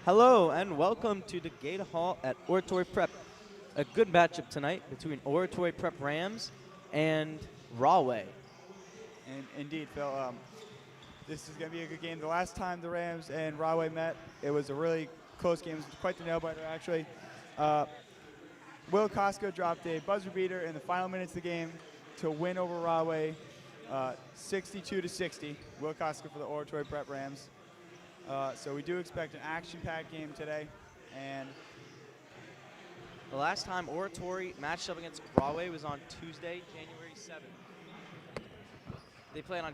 Hello and welcome to the Gate Hall at Oratory Prep. A good matchup tonight between Oratory Prep Rams and Rahway. And indeed, Phil, this is going to be a good game. The last time the Rams and Rahway met, it was a really close game. It was quite the nail-biter, actually. Uh, Will Costco dropped a buzzer beater in the final minutes of the game to win over Rahway, 62 to 60. Will Costco for the Oratory Prep Rams. So we do expect an action-packed game today, and The last time Oratory matched up against Rahway was on Tuesday, January 7th. They played on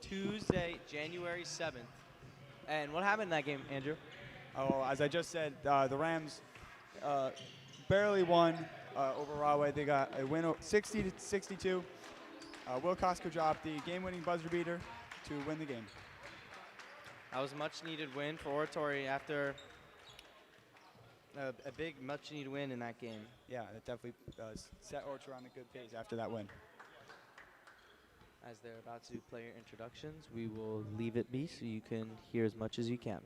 Tuesday, January 7th. And what happened in that game, Andrew? as I just said, the Rams barely won over Rahway. They got a win 60 to 62. Will Costco dropped the game-winning buzzer beater to win the game. That was a much-needed win for Oratory after a big, much-needed win in that game. Yeah, it definitely set Orchard on a good pace after that win. As they're about to play your introductions, we will leave it be so you can hear as much as you can.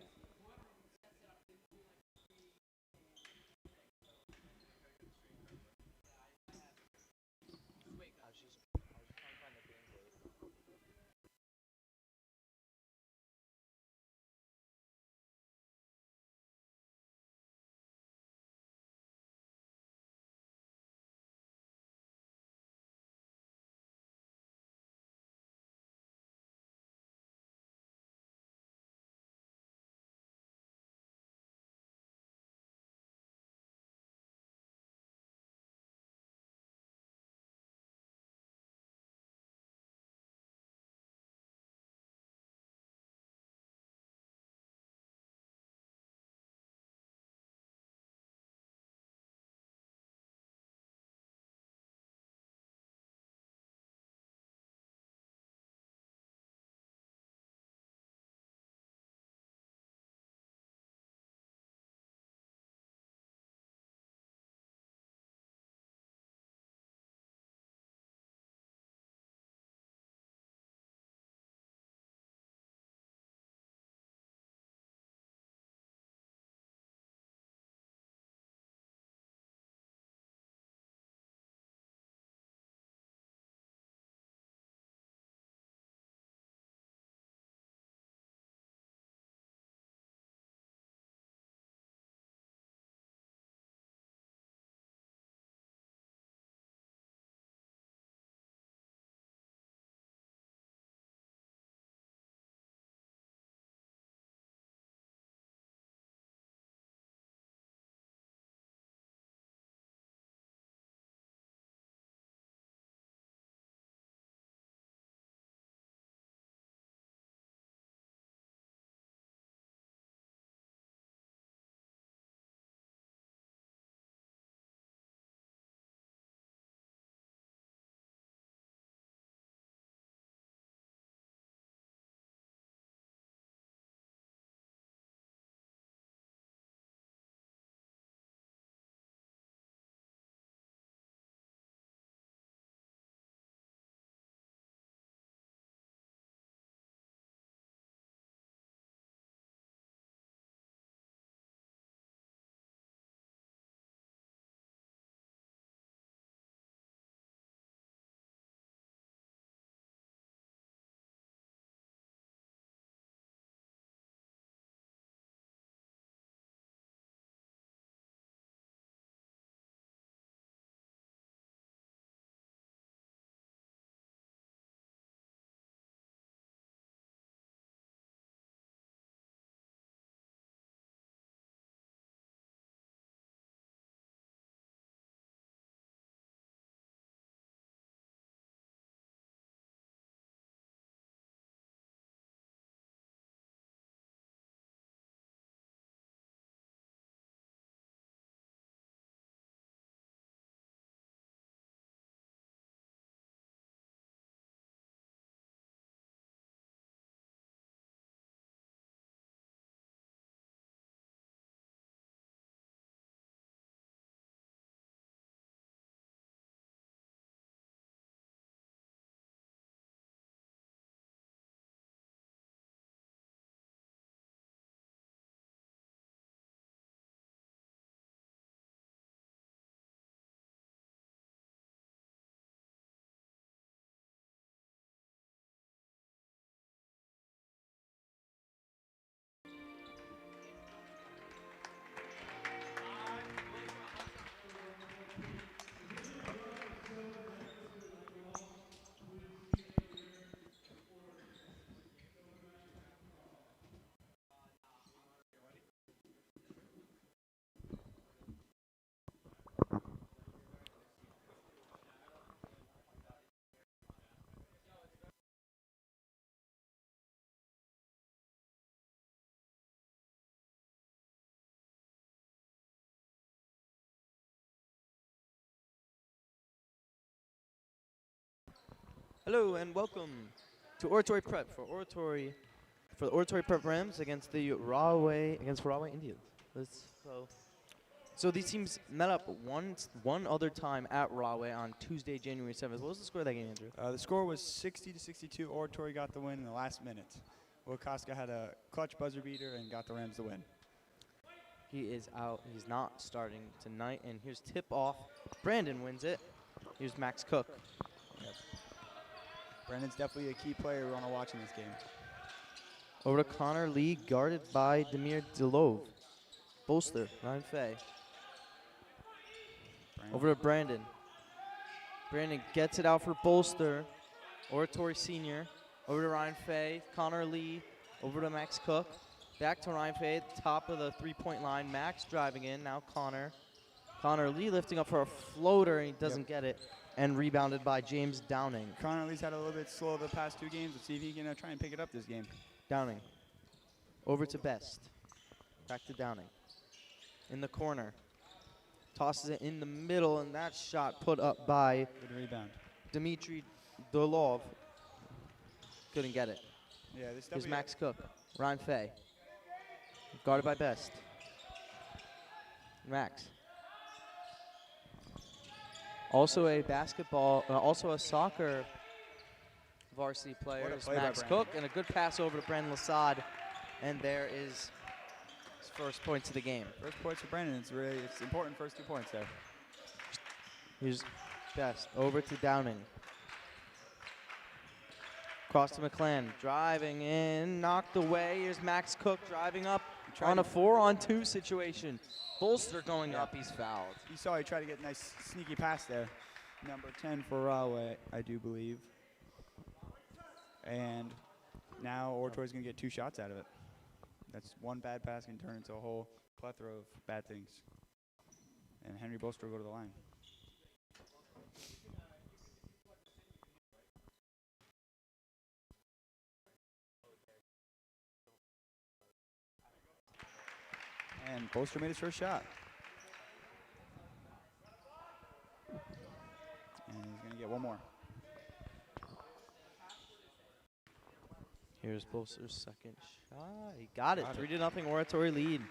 Hello and welcome to Oratory Prep for the Oratory Prep Rams against the Rahway Indians. Let's go. So these teams met up one other time at Rahway on Tuesday, January 7th. What was the score of that game, Andrew? The score was 60-62. Oratory got the win in the last minute. Will Koska had a clutch buzzer beater and got the Rams the win. He is out. He's not starting tonight. And here's tip off. Brandon wins it. Here's Max Cook. Yep. Brandon's definitely a key player we want to watch in this game. Over to Connor Lee, guarded by Demir Delove. Bolster, Ryan Fay. Over to Brandon. Brandon gets it out for Bolster. Oratory Senior. Over to Ryan Fay. Connor Lee. Over to Max Cook. Back to Ryan Fay at the top of the three-point line. Max driving in. Now Connor. Connor Lee lifting up for a floater, and he doesn't get it. And rebounded by James Downing. Connor Lee's had a little bit slow the past two games. Let's see if he can try and pick it up this game. Downing. Over to Best. Back to Downing. In the corner. Tosses it in the middle, and that shot put up by Good rebound. Dmitry Dolov. Couldn't get it. Yeah, this Here's definitely Max Cook. Ryan Fay. Guarded by Best. Max. Also a soccer varsity player is play by Max Brandon. Cook, and a good pass over to Brandon Lasad, and there is his first points of the game. First points for Brandon. It's important first 2 points there. Here's Best over to Downing. Cross to McClan, driving in, knocked away. Here's Max Cook driving up on a 4-on-2 situation. Bolster going up, he's fouled. You saw he tried to get a nice sneaky pass there. Number 10 for Rahway, I do believe. And now Oratory's going to get 2 shots out of it. That's one bad pass can turn into a whole plethora of bad things. And Henry Bolster will go to the line. And Bolster made his first shot. And he's going to get one more. Here's Bolster's second shot. He got it. 3-0 Oratory lead.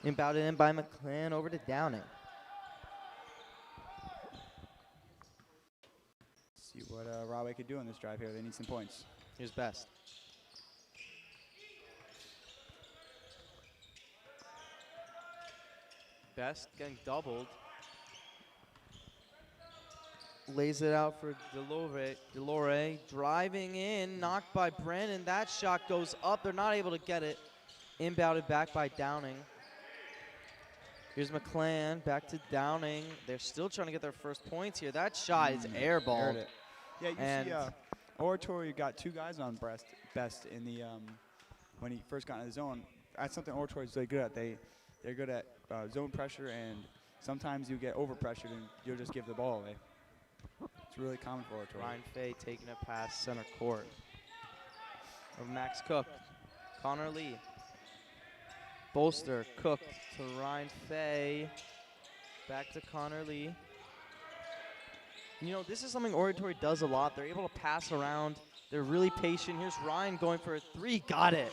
Inbounded in by McClan over to Downing. See what Rahway could do on this drive here. They need some points. Here's Best. Best getting doubled. Lays it out for Delore, driving in, knocked by Brandon. That shot goes up. They're not able to get it. Inbounded back by Downing. Here's McClan, back to Downing. They're still trying to get their first points here. That shot is airballed. Yeah, you see Oratory got 2 guys on Best in the when he first got in the zone. That's something Oratory's really good at. They're good at zone pressure, and sometimes you get over-pressured and you'll just give the ball away. It's really common for Oratory. Ryan Fay taking it past center court. Of Max Cook. Connor Lee. Bolster, Cook to Ryan Fay. Back to Connor Lee. You know, this is something Oratory does a lot. They're able to pass around. They're really patient. Here's Ryan going for a 3. Got it.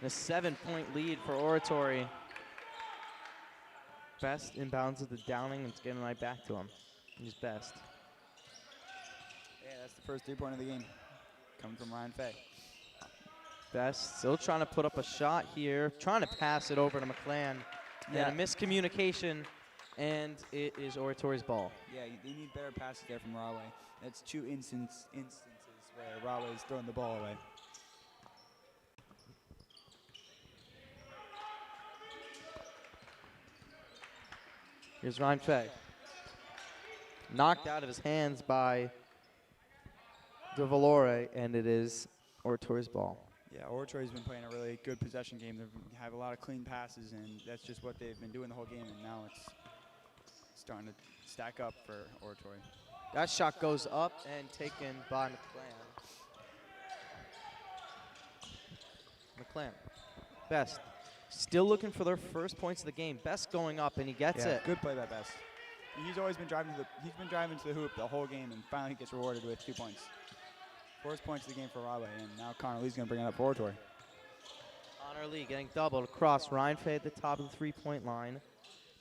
And a 7-point lead for Oratory. Best inbounds at the Downing, and it's getting right back to him. He's Best. Yeah, that's the first 3-point of the game. Coming from Ryan Fay. Best still trying to put up a shot here. Trying to pass it over to McClan. Yeah. And a miscommunication, and it is Oratory's ball. Yeah, they need better passes there from Rahway. That's 2 instances where Rahway's throwing the ball away. Here's Ryan Fay. Knocked out of his hands by De Valore, and it is Oratory's ball. Yeah, Oratory's been playing a really good possession game. They have a lot of clean passes, and that's just what they've been doing the whole game, and now it's starting to stack up for Oratory. That shot goes up and taken by McClan. McClan. Best. Still looking for their first points of the game. Best going up, and he gets it. Good play by Best. He's always been driving to the hoop the whole game, and finally gets rewarded with 2 points. First points of the game for Rahway, and now Connor Lee's going to bring it up for Oratory. Connor Lee getting doubled across. Ryan Fay at the top of the three-point line.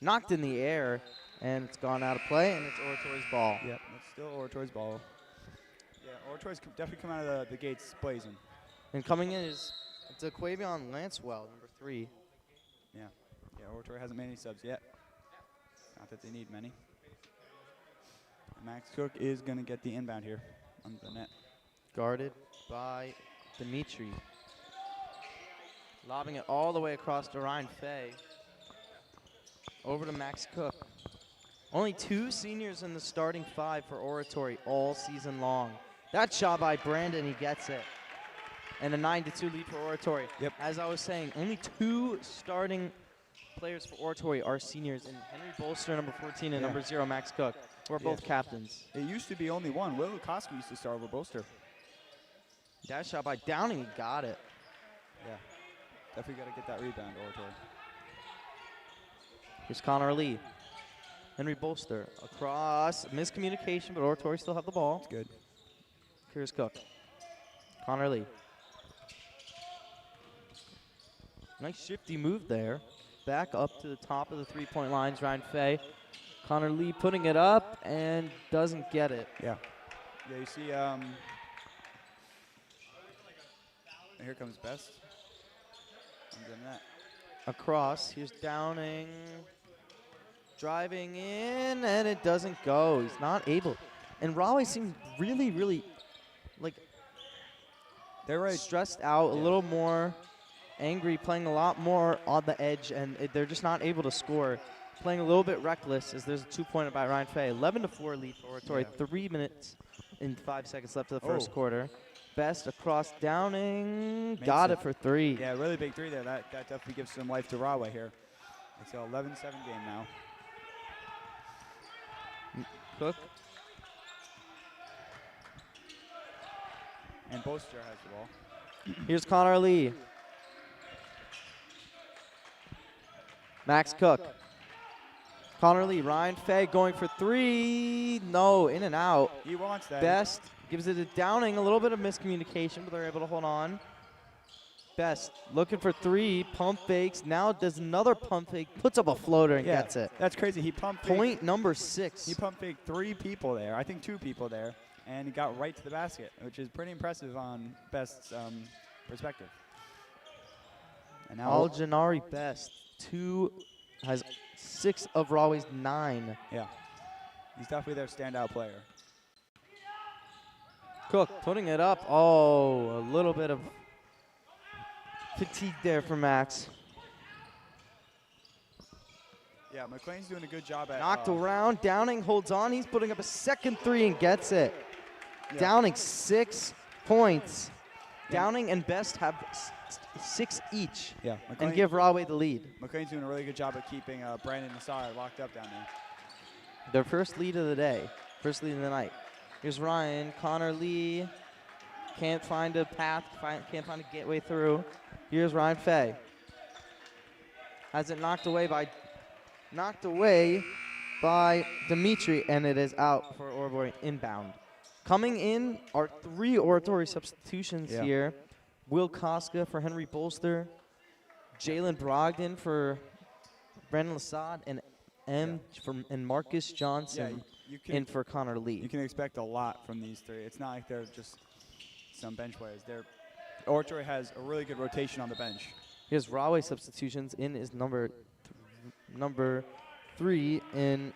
Knocked in the air, and it's gone out of play, and it's Oratory's ball. Yep, it's still Oratory's ball. Yeah, Oratory's definitely come out of the gates blazing. And coming in is DeQuavion Lancewell, number 3. Yeah, Oratory hasn't made any subs yet. Not that they need many. And Max Cook is going to get the inbound here on the net. Guarded by Dimitri. Lobbing it all the way across to Ryan Fay. Over to Max Cook. Only 2 seniors in the starting 5 for Oratory all season long. That shot by Brandon, he gets it. And a 9-2 lead for Oratory. Yep. As I was saying, only 2 starting players for Oratory are seniors, and Henry Bolster, number 14, and number 0, Max Cook, who are both captains. It used to be only one. Will Koski used to start over Bolster. That shot by Downing, he got it. Yeah, definitely got to get that rebound, Oratory. Here's Connor Lee. Henry Bolster across. Miscommunication, but Oratory still have the ball. It's good. Here's Cook. Connor Lee. Nice shifty move there. Back up to the top of the three-point lines, Ryan Fay. Connor Lee putting it up and doesn't get it. Yeah. Yeah, you see, and here comes Best. Comes in that. Across, here's Downing. Driving in, and it doesn't go. He's not able. And Rahway seems really, really, like, they're right. Stressed out, a little more angry, playing a lot more on the edge, and they're just not able to score. Playing a little bit reckless as there's a 2-pointer by Ryan Fay. 11-4 lead for Oratory. 3 minutes and 5 seconds left of the first quarter. Best across Downing. Got it for 3. Yeah, really big 3 there. That definitely gives some life to Rahway here. It's an 11-7 game now. Cook. And Bolster has the ball. Here's Connor Lee. Max Cook. Connor Lee, Ryan Fay going for 3. No, in and out. He wants that. Best gives it to Downing. A little bit of miscommunication, but they're able to hold on. Best looking for 3. Pump fakes. Now does another pump fake. Puts up a floater and gets it. That's crazy. He pumped Point number 6. He pump faked 3 people there. I think 2 people there. And he got right to the basket, which is pretty impressive on Best's perspective. And now Aljanari Best has 6 of Rahway's 9. Yeah, he's definitely their standout player. Cook putting it up. Oh, a little bit of fatigue there for Max. Yeah, McLean's doing a good job at Knocked around. Downing holds on. He's putting up a second 3 and gets it. Yeah. Downing 6 points. Yeah. Downing and Best have 6 each. Yeah, and give Rahway the lead. McLean's doing a really good job of keeping Brandon Nassar locked up down there. Their first lead of the day. First lead of the night. Here's Ryan. Connor Lee can't find a path. Can't find a gateway through. Here's Ryan Fay. Has it knocked away by Dimitri, and it is out for Oratory inbound. Coming in are 3 Oratory substitutions here. Will Koska for Henry Bolster, Jalen Brogdon for Brandon Lassad, and Marcus Johnson in for Connor Lee. You can expect a lot from these 3. It's not like they're just some bench players. Oratory has a really good rotation on the bench. Here's Rahway substitutions. In is number 3 in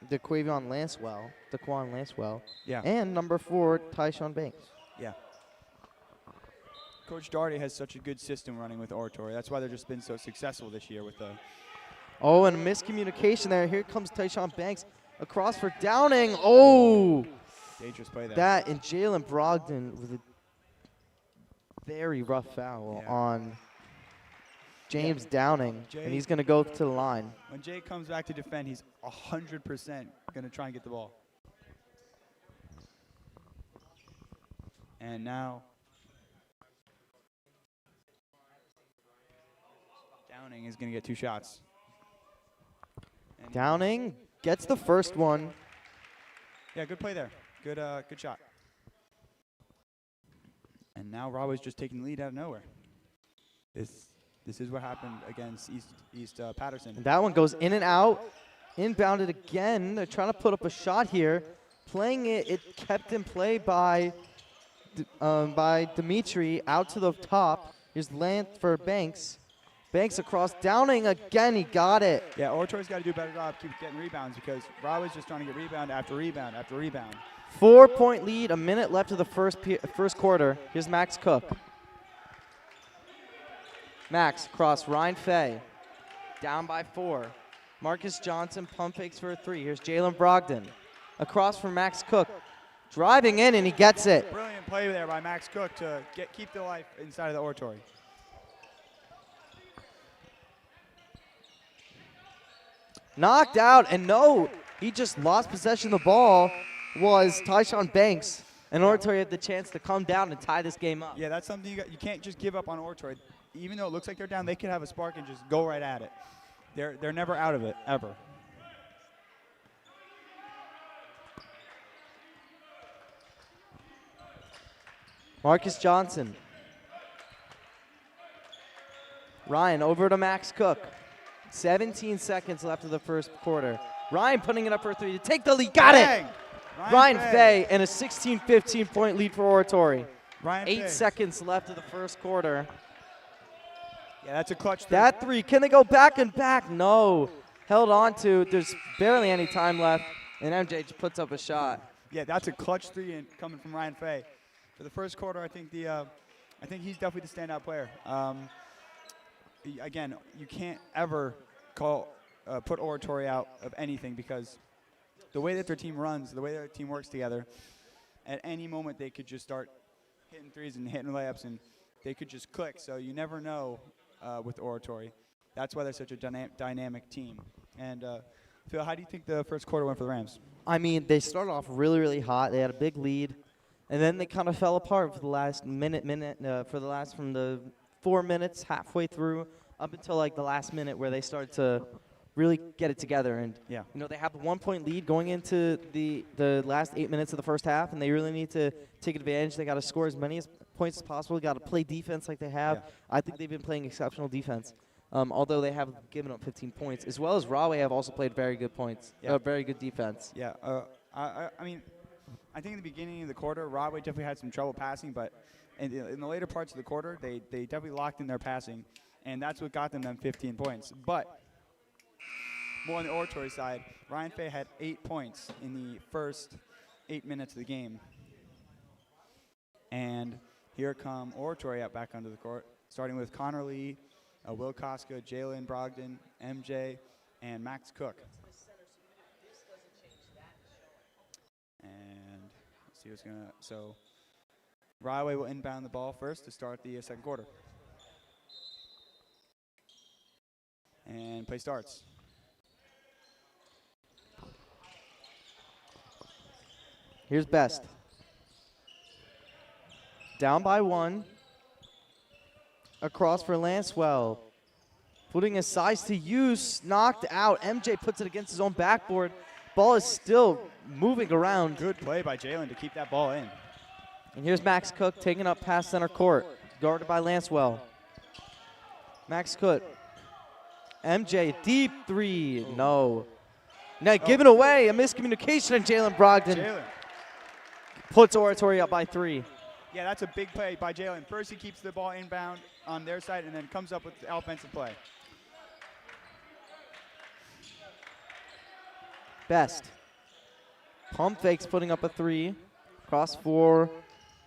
DeQuavion Lancewell. Yeah. And number 4, Tyshawn Banks. Yeah. Coach Daugherty has such a good system running with Oratory. That's why they've just been so successful this year with the. Oh, and a miscommunication there. Here comes Tyshawn Banks across for Downing. Oh! Dangerous play there. That and Jalen Brogdon with a very rough foul on James Downing, and he's going to go to the line. When Jay comes back to defend, he's 100% going to try and get the ball. And now Downing is going to get 2 shots. And Downing Gets the first one. Yeah, good play there. Good shot. And now Rahway's just taking the lead out of nowhere. This is what happened against East Patterson. And that one goes in and out. Inbounded again. They're trying to put up a shot here. Playing it, it kept in play by Dimitri out to the top. Here's Lance for Banks. Banks across, Downing again, he got it. Yeah, Oratory's got to do a better job keep getting rebounds because Rahway's just trying to get rebound after rebound after rebound. 4-point lead, a minute left of the first quarter. Here's Max Cook. Max across, Ryan Fay. Down by 4. Marcus Johnson pump fakes for a 3. Here's Jalen Brogdon. Across from Max Cook. Driving in, and he gets it. Brilliant play there by Max Cook to keep the life inside of the Oratory. Knocked out, and no, he just lost possession of the ball, was Tyshawn Banks. And Oratory had the chance to come down and tie this game up. Yeah, that's something you can't just give up on Oratory. Even though it looks like they're down, they could have a spark and just go right at it. They're never out of it, ever. Marcus Johnson. Ryan over to Max Cook. 17 seconds left of the first quarter. Ryan putting it up for a 3 to take the lead. Got it! Ryan Fay and a 16-15 point lead for Oratory. 8 seconds left of the first quarter. Yeah, that's a clutch 3. That 3, can they go back and back? No. Held on to, there's barely any time left, and MJ just puts up a shot. Yeah, that's a clutch 3 coming from Ryan Fay. For the first quarter, I think he's definitely the standout player. Again, you can't ever put Oratory out of anything because the way that their team runs, the way their team works together, at any moment they could just start hitting threes and hitting layups, and they could just click. So you never know with Oratory. That's why they're such a dynamic team. And Phil, how do you think the first quarter went for the Rams? I mean, they started off really, really hot. They had a big lead, and then they kind of fell apart for the last from the 4 minutes halfway through up until like the last minute where they started to really get it together. And yeah, you know, they have a 1-point lead going into the last 8 minutes of the first half, and they really need to take advantage. They got to score as many points as possible. Got to play defense like they have. Yeah. I think they've been playing exceptional defense. Although they have given up 15 points, as well as Rahway have also played very good points, very good defense. Yeah, I mean, I think in the beginning of the quarter, Rahway definitely had some trouble passing, but in the later parts of the quarter, they definitely locked in their passing, and that's what got them 15 points. But more on the Oratory side, Ryan Fay had 8 points in the first 8 minutes of the game. And here come Oratory out back onto the court, starting with Connor Lee, Will Koska, Jalen Brogdon, MJ, and Max Cook. And let's see what's going to – so Rahway will inbound the ball first to start the second quarter. And play starts. Here's Best. Down by 1. Across for Lancewell. Putting his size to use. Knocked out. MJ puts it against his own backboard. Ball is still moving around. Good play by Jalen to keep that ball in. And here's Max Cook taking up past center court. Guarded by Lancewell. Max Cook. MJ, deep 3. No. Now given away. A miscommunication, and Jalen Brogdon puts Oratory up by 3. Yeah, that's a big play by Jalen. First, he keeps the ball inbound on their side and then comes up with the offensive play. Best. Pump fakes, putting up a 3. Cross for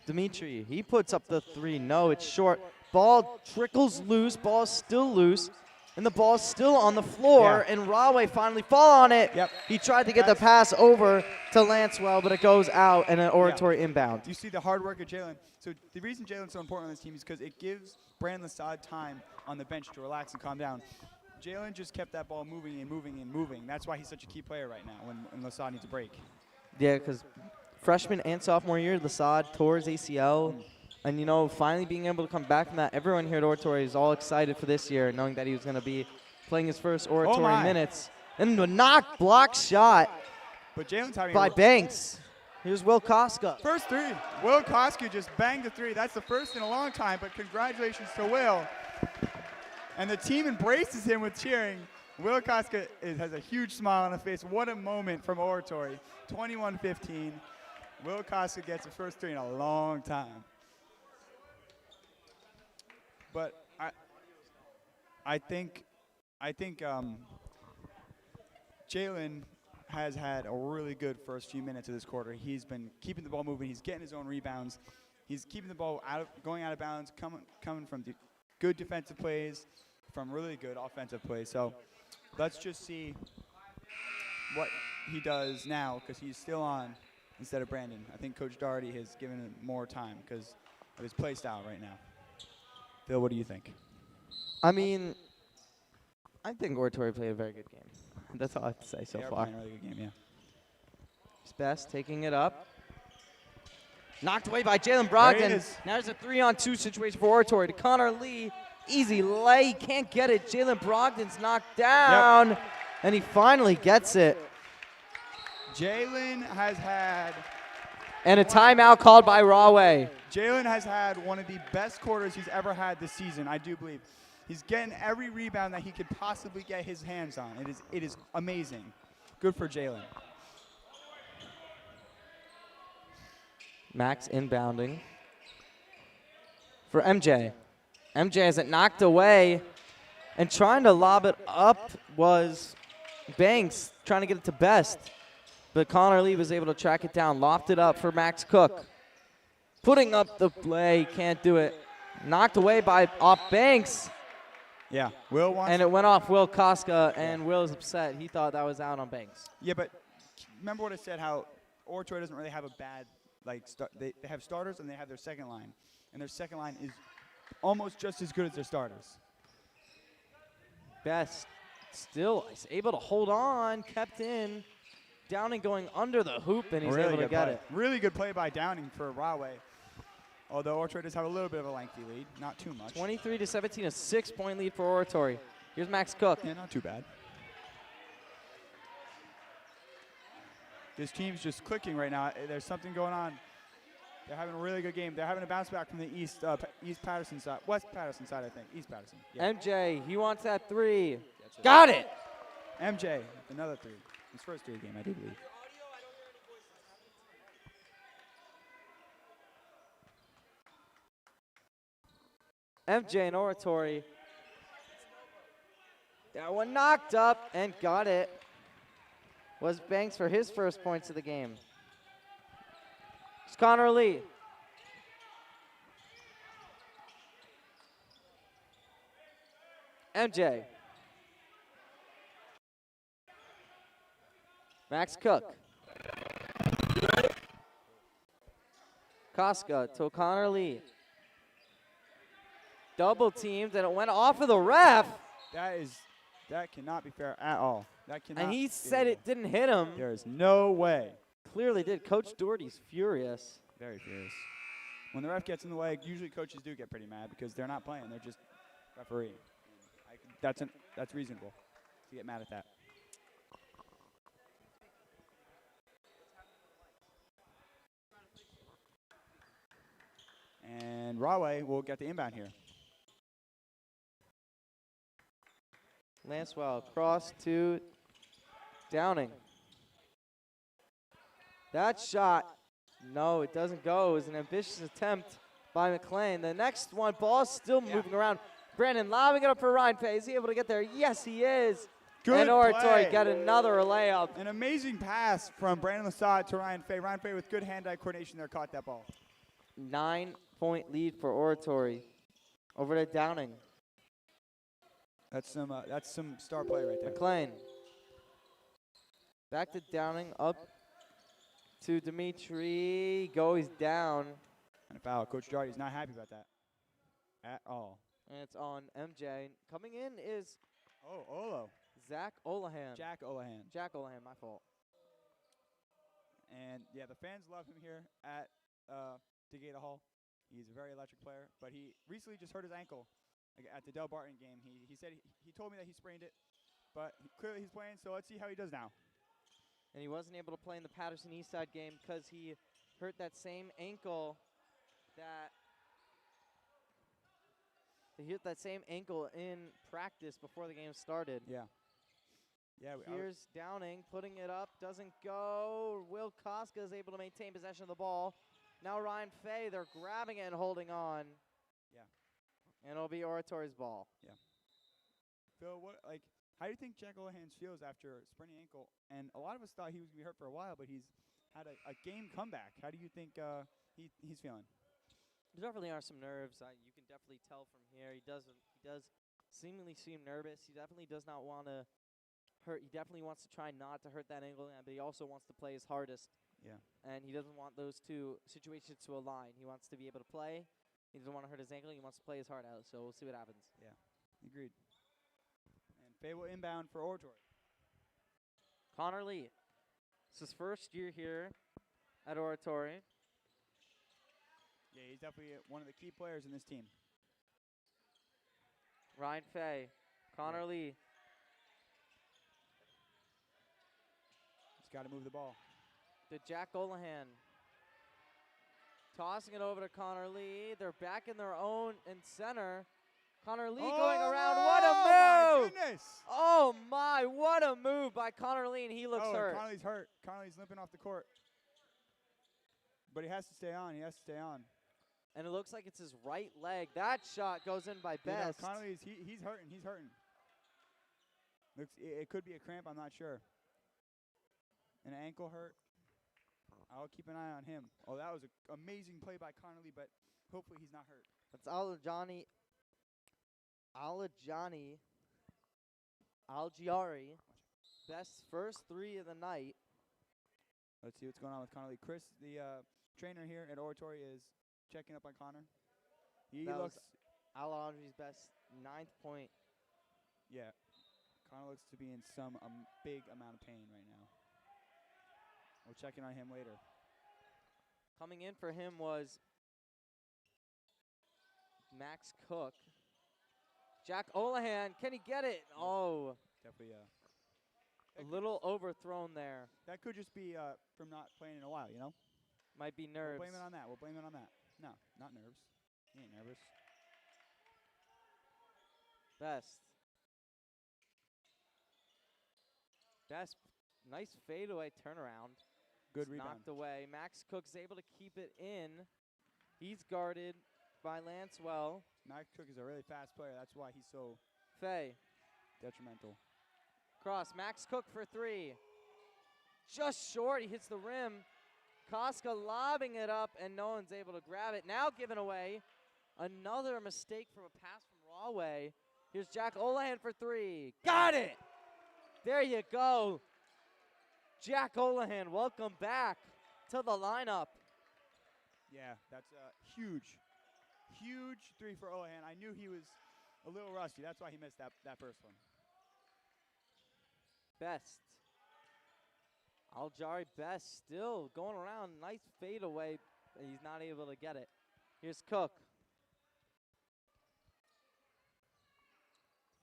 Dimitri. He puts up the 3. No, it's short. Ball trickles loose. Ball is still loose. And the ball is still on the floor. Yeah. And Rahway finally fall on it. Yep. He tried to get the pass over to Lancewell, but it goes out and an Oratory inbound. You see the hard work of Jalen. So the reason Jalen's so important on this team is because it gives Brandon Lassad time on the bench to relax and calm down. Jalen just kept that ball moving and moving and moving. That's why he's such a key player right now when Lassad needs a break. Yeah, because freshman and sophomore year, Lassad tore his ACL. And, you know, finally being able to come back from that, everyone here at Oratory is all excited for this year, knowing that he was going to be playing his first Oratory minutes. And the knock block shot But Jalen's having by a Banks. Here's Will Koska. first three. Will Koski just banged the three. That's the first in a long time, but congratulations to Will. And the team embraces him with cheering. Will Koska has a huge smile on his face. What a moment from Oratory. 21-15. Will Koska gets the first three in a long time. But I think Jalen has had a really good first few minutes of this quarter. He's been keeping the ball moving. He's getting his own rebounds. He's keeping the ball going out of bounds, coming from good defensive plays, from really good offensive plays. So let's just see what he does now, because he's still on instead of Brandon. I think Coach Doherty has given him more time because of his play style right now. Phil, what do you think? I mean, I think Oratory played a very good game. That's all I have to say so They are far. playing a really good game, yeah. He's best, taking it up. Knocked away by Jalen There it Brogdon. is. Now there's a 3-on-2 situation for Oratory to Connor Lee. Easy lay, can't get it. Jalen Brogdon's knocked down, and he finally gets it. Jalen has had And a timeout called by Rahway. Jalen has had one of the best quarters he's ever had this season, I do believe. He's getting every rebound that he could possibly get his hands on. It is amazing. Good for Jalen. Max inbounding for MJ. MJ has it knocked away, and trying to lob it up was Banks, trying to get it to Best. But Connor Lee was able to track it down, loft it up for Max Cook. Putting up the play, can't do it. Knocked away off Banks, Yeah, Will wants. and it went off Will Koska, and Will is upset. He thought that was out on Banks. Yeah, but remember what I said? How Oratory doesn't really have a bad they have starters and they have their second line, and their second line is almost just as good as their starters. Best still is able to hold on, kept in. Downing going under the hoop, and he's Really able to good get play. it. Really good play by Downing for Rahway. Although Oratory does have a little bit of a lengthy lead, not too much. 23-17, a 6-point lead for Oratory. Here's Max Cook. Yeah, not too bad. This team's just clicking right now. There's something going on. They're having a really good game. They're having a bounce back from the East Patterson side. West Patterson side, I think. East Patterson. Yeah. MJ, he wants that three. Got it. MJ, another three. His first three game, I do believe. MJ and Oratory. That one knocked up and got it. Was Banks for his first points of the game. It's Connor Lee. MJ. Max Cook. Koska to Connor Lee. Double teamed, and it went off of the ref. That cannot be fair at all. That cannot. And he be said fair. it didn't hit him. There is no way. Clearly did. Coach Doherty's furious. Very furious. When the ref gets in the way, usually coaches do get pretty mad because they're not playing; they're just refereeing. That's reasonable to get mad at that. And Rahway will get the inbound here. Lancewell cross to Downing. That shot, no, it doesn't go. It was an ambitious attempt by McLean. The next one, ball's still moving around. Brandon lobbing it up for Ryan Fay. Is he able to get there? Yes, he is. Good and Oratory play. got another layup. An amazing pass from Brandon Lassad to Ryan Fay. Ryan Fay with good hand-eye coordination there caught that ball. 9-point lead for Oratory over to Downing. That's some star play right there. McLean. Back to Downing, up to Dimitri. Goes down. And a foul. Coach Doherty's not happy about that at all. And it's on MJ. Coming in is Oh, Olo. Zach Olahan. Jack Olahan. Jack Olahan, my fault. And, yeah, the fans love him here at DeGata Hall. He's a very electric player. But he recently just hurt his ankle at the Del Barton game. He said he told me that he sprained it. but clearly he's playing, so let's see how he does now. And he wasn't able to play in the Patterson Eastside game because he hurt that same ankle in practice before the game started. Yeah. Yeah. Here's Downing putting it up, doesn't go. Will Koska is able to maintain possession of the ball. Now Ryan Fay, they're grabbing it and holding on. Yeah. And it'll be Oratory's ball. Yeah. Phil, how do you think Jack Olahan's feels after a sprained ankle? And a lot of us thought he was going to be hurt for a while, but he's had a game comeback. How do you think he's feeling? There definitely are some nerves. You can definitely tell from here. He does seemingly seem nervous. He definitely does not want to hurt. He definitely wants to try not to hurt that ankle, but he also wants to play his hardest. Yeah. And he doesn't want those two situations to align. He wants to be able to play. He doesn't want to hurt his ankle. He wants to play his heart out. So we'll see what happens. Yeah. Agreed. And Fay will inbound for Oratory. Connor Lee. It's his first year here at Oratory. Yeah, he's definitely one of the key players in this team. Ryan Fay. Connor Lee. He's got to move the ball. To Jack Olahan. Tossing it over to Connor Lee. They're back in their own in center. Connor Lee going around. What a move! My goodness. Oh my, what a move by Connor Lee, and he looks hurt. Connor Lee's hurt. Connor Lee's limping off the court. But he has to stay on. He has to stay on. And it looks like it's his right leg. That shot goes in by Best. Connor Lee's he's hurting. He's hurting. It could be a cramp. I'm not sure. An ankle hurt. I'll keep an eye on him. Oh, that was an amazing play by Connor Lee, but hopefully he's not hurt. That's Algiari. Best's first three of the night. Let's see what's going on with Connor Lee. Chris, the trainer here at Oratory, is checking up on Connor. That looks Algiari's best 9th point. Yeah. Connor looks to be in some big amount of pain right now. We'll check in on him later. Coming in for him was Max Cook. Jack Olahan, can he get it? Oh. Definitely a little overthrown there. That could just be from not playing in a while, you know? Might be nerves. We'll blame it on that. No, not nerves. He ain't nervous. Best, nice fadeaway turnaround. Good rebound. Knocked away. Max Cook's able to keep it in. He's guarded by Lancewell. Max Cook is a really fast player. That's why he's so detrimental. Cross. Max Cook for three. Just short. He hits the rim. Koska lobbing it up, and no one's able to grab it. Now given away. Another mistake from a pass from Rahway. Here's Jack Olahan for three. Got it! There you go. Jack Olahan, welcome back to the lineup. Yeah, that's a huge three for Olahan. I knew he was a little rusty. That's why he missed that first one. Best. Algiari Best still going around. Nice fadeaway, but he's not able to get it. Here's Cook.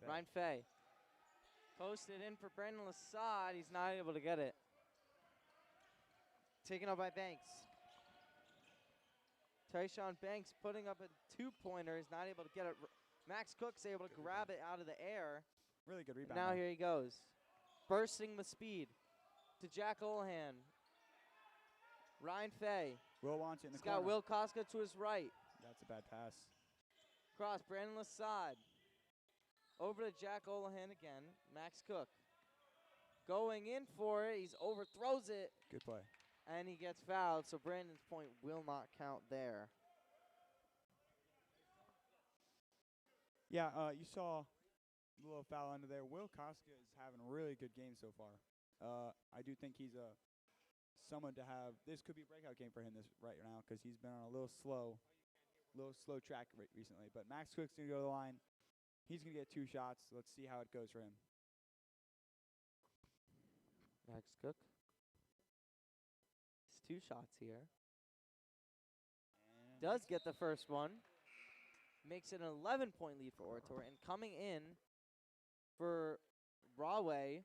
Ryan Fay. Posted in for Brandon Lassad. He's not able to get it. Taken up by Banks. Tyshawn Banks putting up a two-pointer. He's not able to get it. Max Cook's able to grab it out of the air. Really good rebound. Now here he goes. Bursting the speed to Jack Olahan. Ryan Fay. Will wants it in the corner. He's got Will Koska to his right. That's a bad pass. Cross, Brandon Lassad. Over to Jack Olahan again. Max Cook. Going in for it. He overthrows it. Good play. And he gets fouled, so Brandon's point will not count there. Yeah, you saw a little foul under there. Will Koska is having a really good game so far. I do think he's someone to have. This could be a breakout game for him right now because he's been on a little slow track recently. But Max Cook's going to go to the line. He's going to get 2 shots. Let's see how it goes for him. Max Cook. It's 2 shots here. And does get the first one. Makes it an 11-point lead for Oratory. And coming in for Rahway.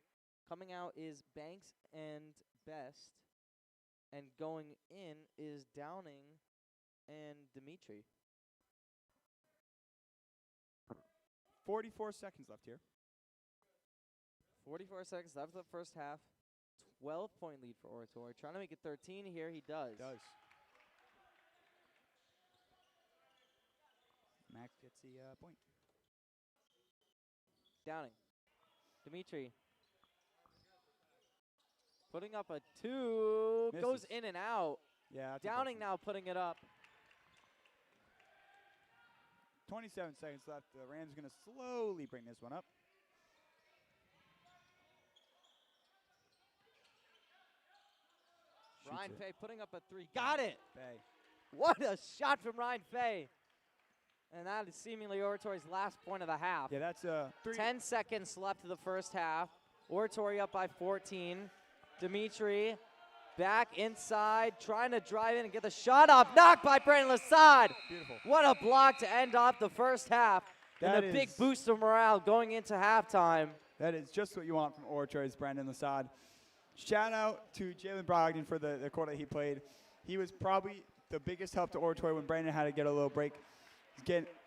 Coming out is Banks and Best. And going in is Downing and Dimitri. 44 seconds left here. 44 seconds left of the first half. 12-point lead for Oratory. Trying to make it 13 here. He does. Max gets the point. Downing. Dimitri. Putting up a 2. Misses. Goes in and out. Yeah. That's Downing unfortunate. now putting it up. 27 seconds left. The Rams going to slowly bring this one up. Ryan Fay putting up a 3. Got it. Fay. What a shot from Ryan Fay. And that is seemingly Oratory's last point of the half. Yeah, that's 10 seconds left of the first half. Oratory up by 14. Dimitri back inside, trying to drive in and get the shot off. Knocked by Brandon Lasad. Beautiful. What a block to end off the first half. And a big boost of morale going into halftime. That is just what you want from Oratory's Brandon Lasad. Shout out to Jalen Brogdon for the quarter he played. He was probably the biggest help to Oratory when Brandon had to get a little break.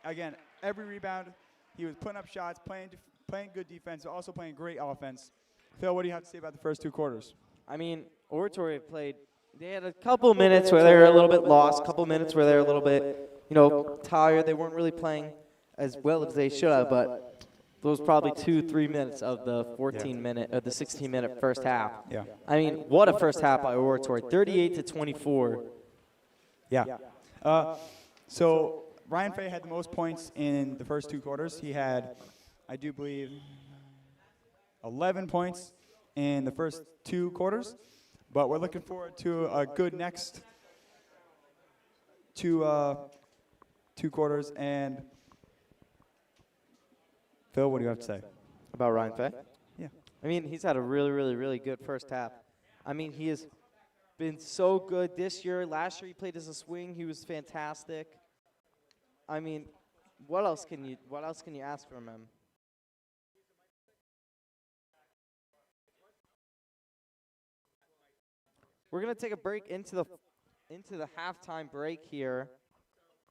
Again, every rebound, he was putting up shots, playing good defense, also playing great offense. Phil, what do you have to say about the first 2 quarters? I mean, Oratory played, they had a couple minutes where they were a little bit lost, couple minutes where they were a little bit, tired. They weren't really playing as well as they should have, but those probably 2-3 minutes of the 16-minute first half. Yeah. I mean, what a first half by Oratory, 38-24. Yeah. So Ryan Fay had the most points in the first 2 quarters. He had, I do believe, 11 points in the first 2 quarters. But we're looking forward to a good next 2 quarters. And Phil, what do you have to say? About Ryan Fay? Yeah. I mean, he's had a really, really, really good first half. I mean, he has been so good this year. Last year he played as a swing. He was fantastic. I mean, what else can you ask from him? We're going to take a break into the halftime break here,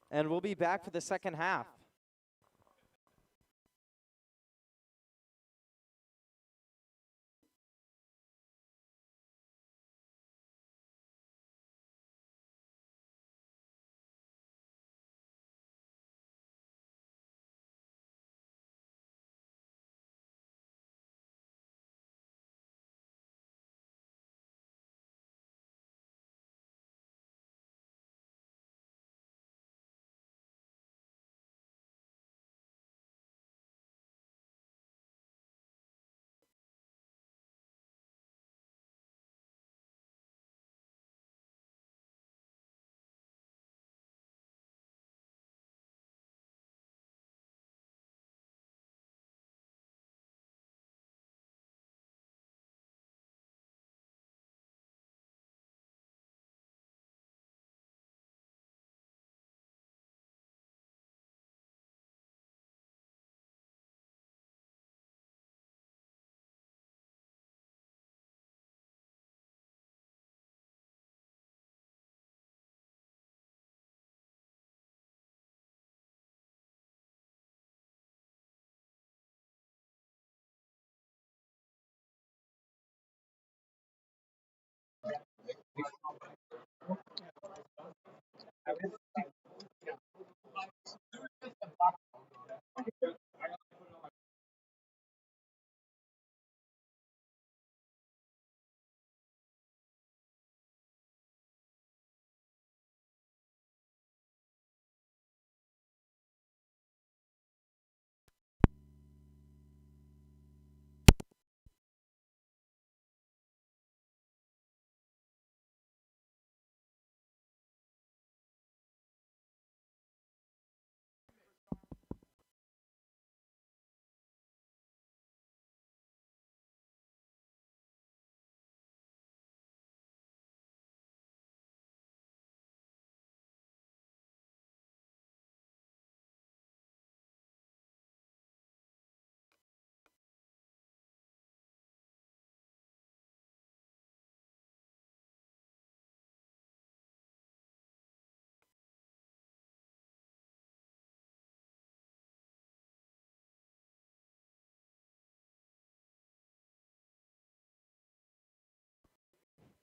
and we'll be back for the second half.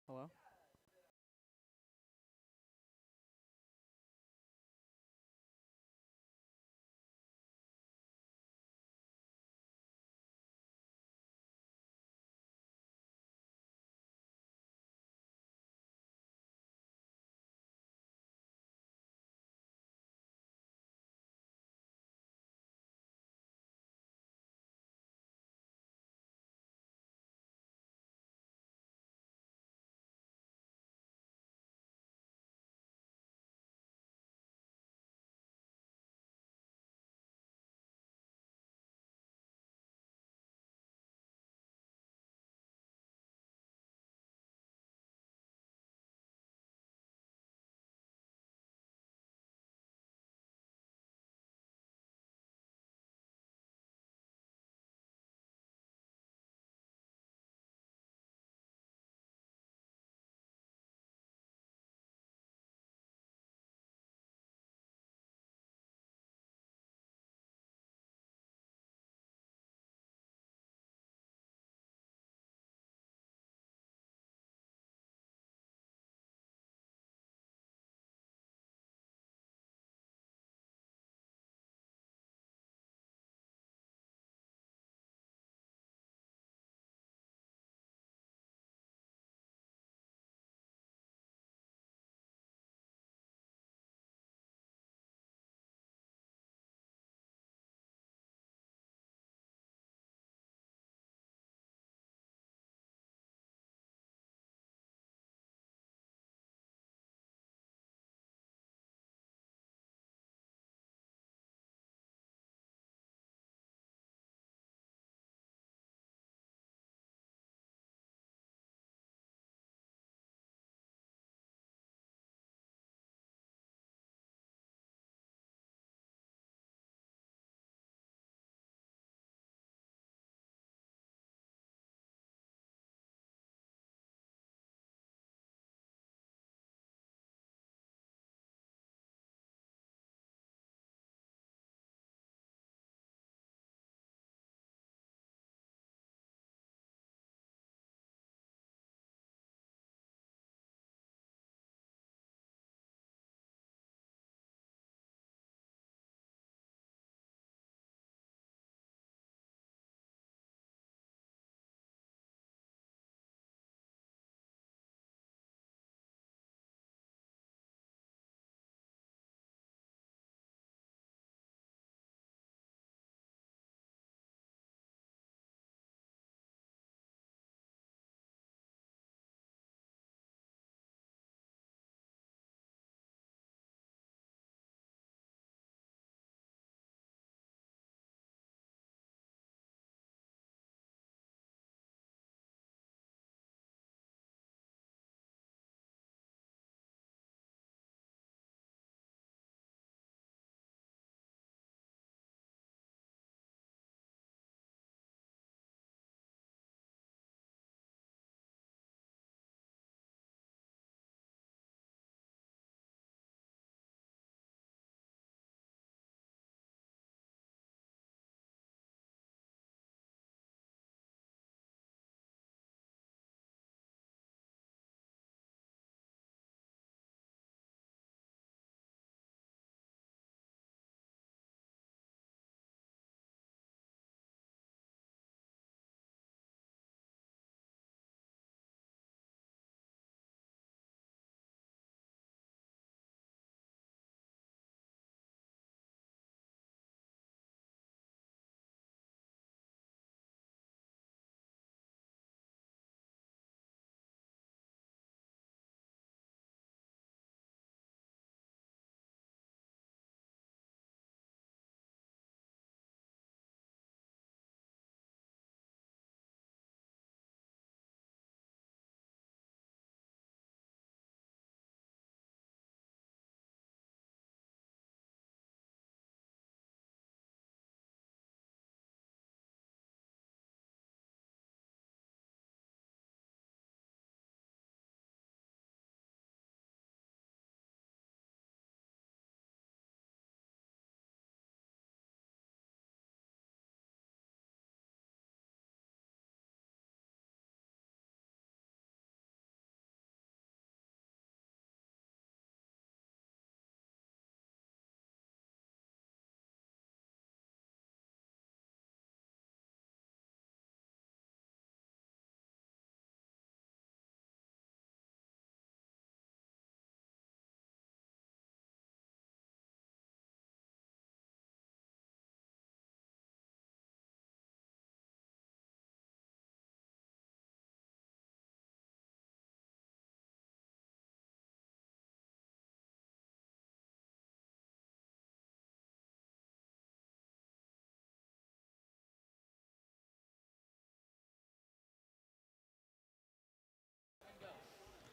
Hello?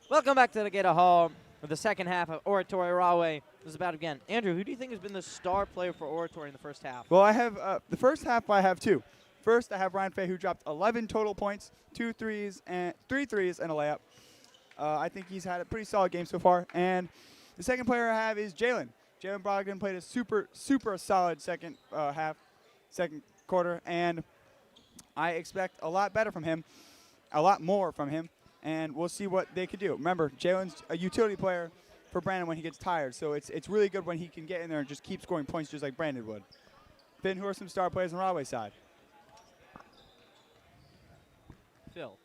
Welcome back to the Gator Hall for the second half of Oratory Rahway. This is about to begin. Andrew, who do you think has been the star player for Oratory in the first half? Well, I have the first half. I have two. First, I have Ryan Fay, who dropped 11 total points, 3 threes, and a layup. I think he's had a pretty solid game so far. And the second player I have is Jalen. Jalen Brogdon played a super solid second quarter, and I expect a lot better from him, a lot more from him, and we'll see what they could do. Remember, Jalen's a utility player for Brandon when he gets tired, so it's really good when he can get in there and just keep scoring points just like Brandon would. Then who are some star players on Rahway side? Phil.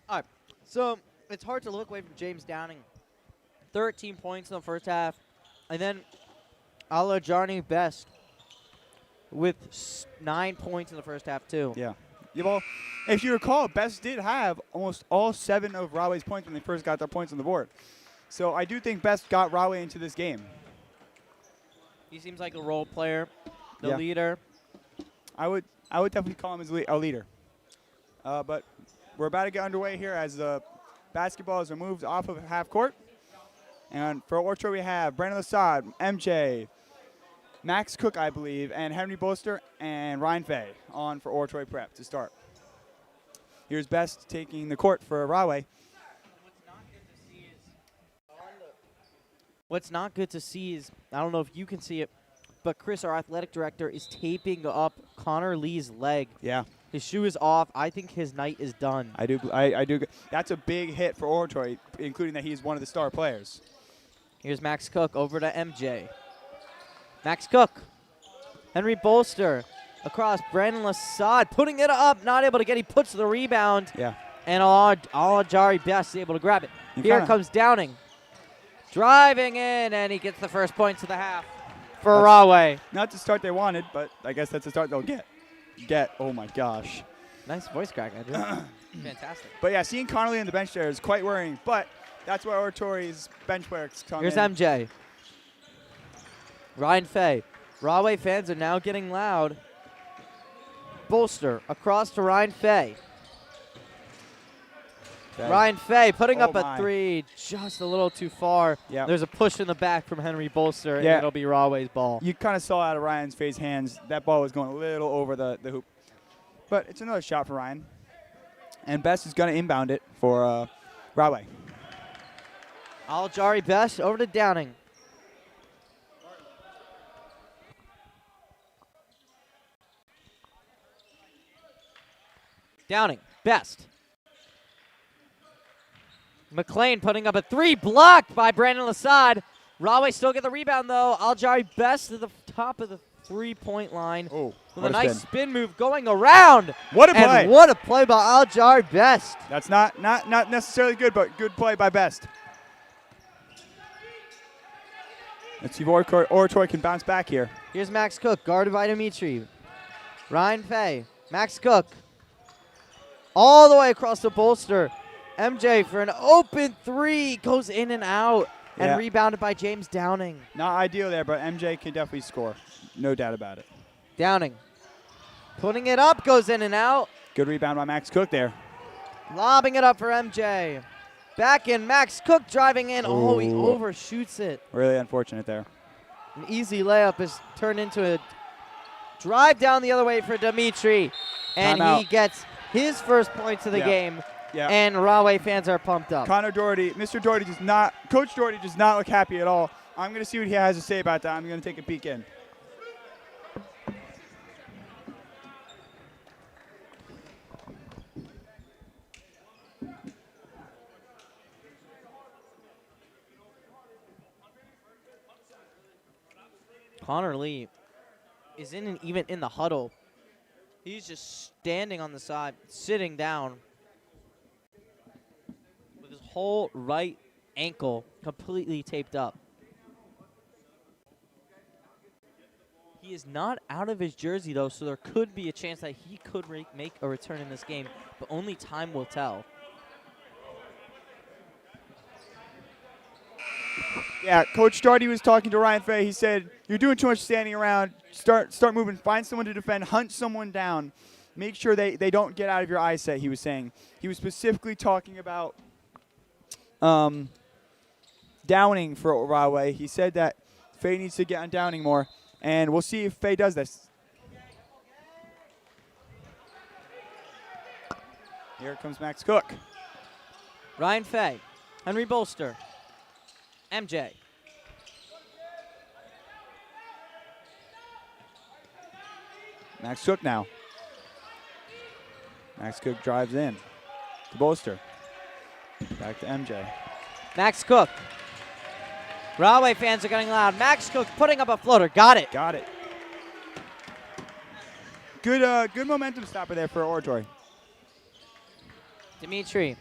All right, so it's hard to look away from James Downing. 13 points in the first half, and then Johnny Best with 9 points in the first half too. Yeah. Well, if you recall, Best did have almost all 7 of Rahway's points when they first got their points on the board. So I do think Best got Rahway into this game. He seems like a role player, the leader. I would definitely call him as a leader. But we're about to get underway here as the basketball is removed off of half court. And for Oratory, we have Brandon Lassad, MJ, Max Cook, I believe, and Henry Bolster and Ryan Fay on for Oratory Prep to start. Here's Best taking the court for Rahway. What's not good to see is, I don't know if you can see it, but Chris, our athletic director, is taping up Connor Lee's leg. Yeah. His shoe is off. I think his night is done. I do. That's a big hit for Oratory, including that he's one of the star players. Here's Max Cook over to MJ. Max Cook. Henry Bolster across Brandon Lassad, putting it up, not able to get. He puts the rebound. Yeah. And Jari Best is able to grab it. Here comes Downing. Driving in, and he gets the first points of the half for Rahway. Not the start they wanted, but I guess that's the start they'll get. Oh my gosh. Nice voice crack, Andrew. Fantastic. But yeah, seeing Connolly on the bench there is quite worrying, but that's where Oratory's bench players come in. Here's MJ. Ryan Fay. Rahway fans are now getting loud. Bolster across to Ryan Fay. Ryan Fay putting up a three, just a little too far. Yep. There's a push in the back from Henry Bolster, and it'll be Rahway's ball. You kind of saw out of Ryan Fay's hands, that ball was going a little over the hoop. But it's another shot for Ryan. And Best is going to inbound it for Rahway. Jari Best over to Downing. Downing, Best. McLean putting up a three, blocked by Brandon Lassad. Rahway still get the rebound, though. Jari Best to the top of the three-point line with a nice spin move going around. What a play. And what a play by Jari Best. That's not necessarily good, but good play by Best. Let's see if Oratory can bounce back here. Here's Max Cook, guarded by Dimitri. Ryan Fay, Max Cook. All the way across the Bolster. MJ for an open three, goes in and out, and rebounded by James Downing. Not ideal there, but MJ can definitely score. No doubt about it. Downing putting it up, goes in and out. Good rebound by Max Cook there. Lobbing it up for MJ. Back in, Max Cook driving in. Ooh. Oh, he overshoots it. Really unfortunate there. An easy layup is turned into a drive down the other way for Dimitri. And he gets his first points of the game. Yeah. And Rahway fans are pumped up. Coach Doherty does not look happy at all. I'm going to see what he has to say about that. I'm going to take a peek in. Connor Lee isn't even in the huddle. He's just standing on the side, sitting down, with his whole right ankle completely taped up. He is not out of his jersey, though, so there could be a chance that he could make a return in this game, but only time will tell. Yeah, Coach Doherty was talking to Ryan Fay. He said, you're doing too much standing around. Start moving. Find someone to defend. Hunt someone down. Make sure they don't get out of your eyesight, he was saying. He was specifically talking about Downing for Rahway. He said that Faye needs to get on Downing more, and we'll see if Faye does this. Here comes Max Cook. Ryan Fay, Henry Bolster, MJ. Max Cook now. Max Cook drives in to Bolster. Back to MJ. Max Cook. Rahway fans are getting loud. Max Cook putting up a floater. Got it. Got it. Good momentum stopper there for Oratory. Dimitri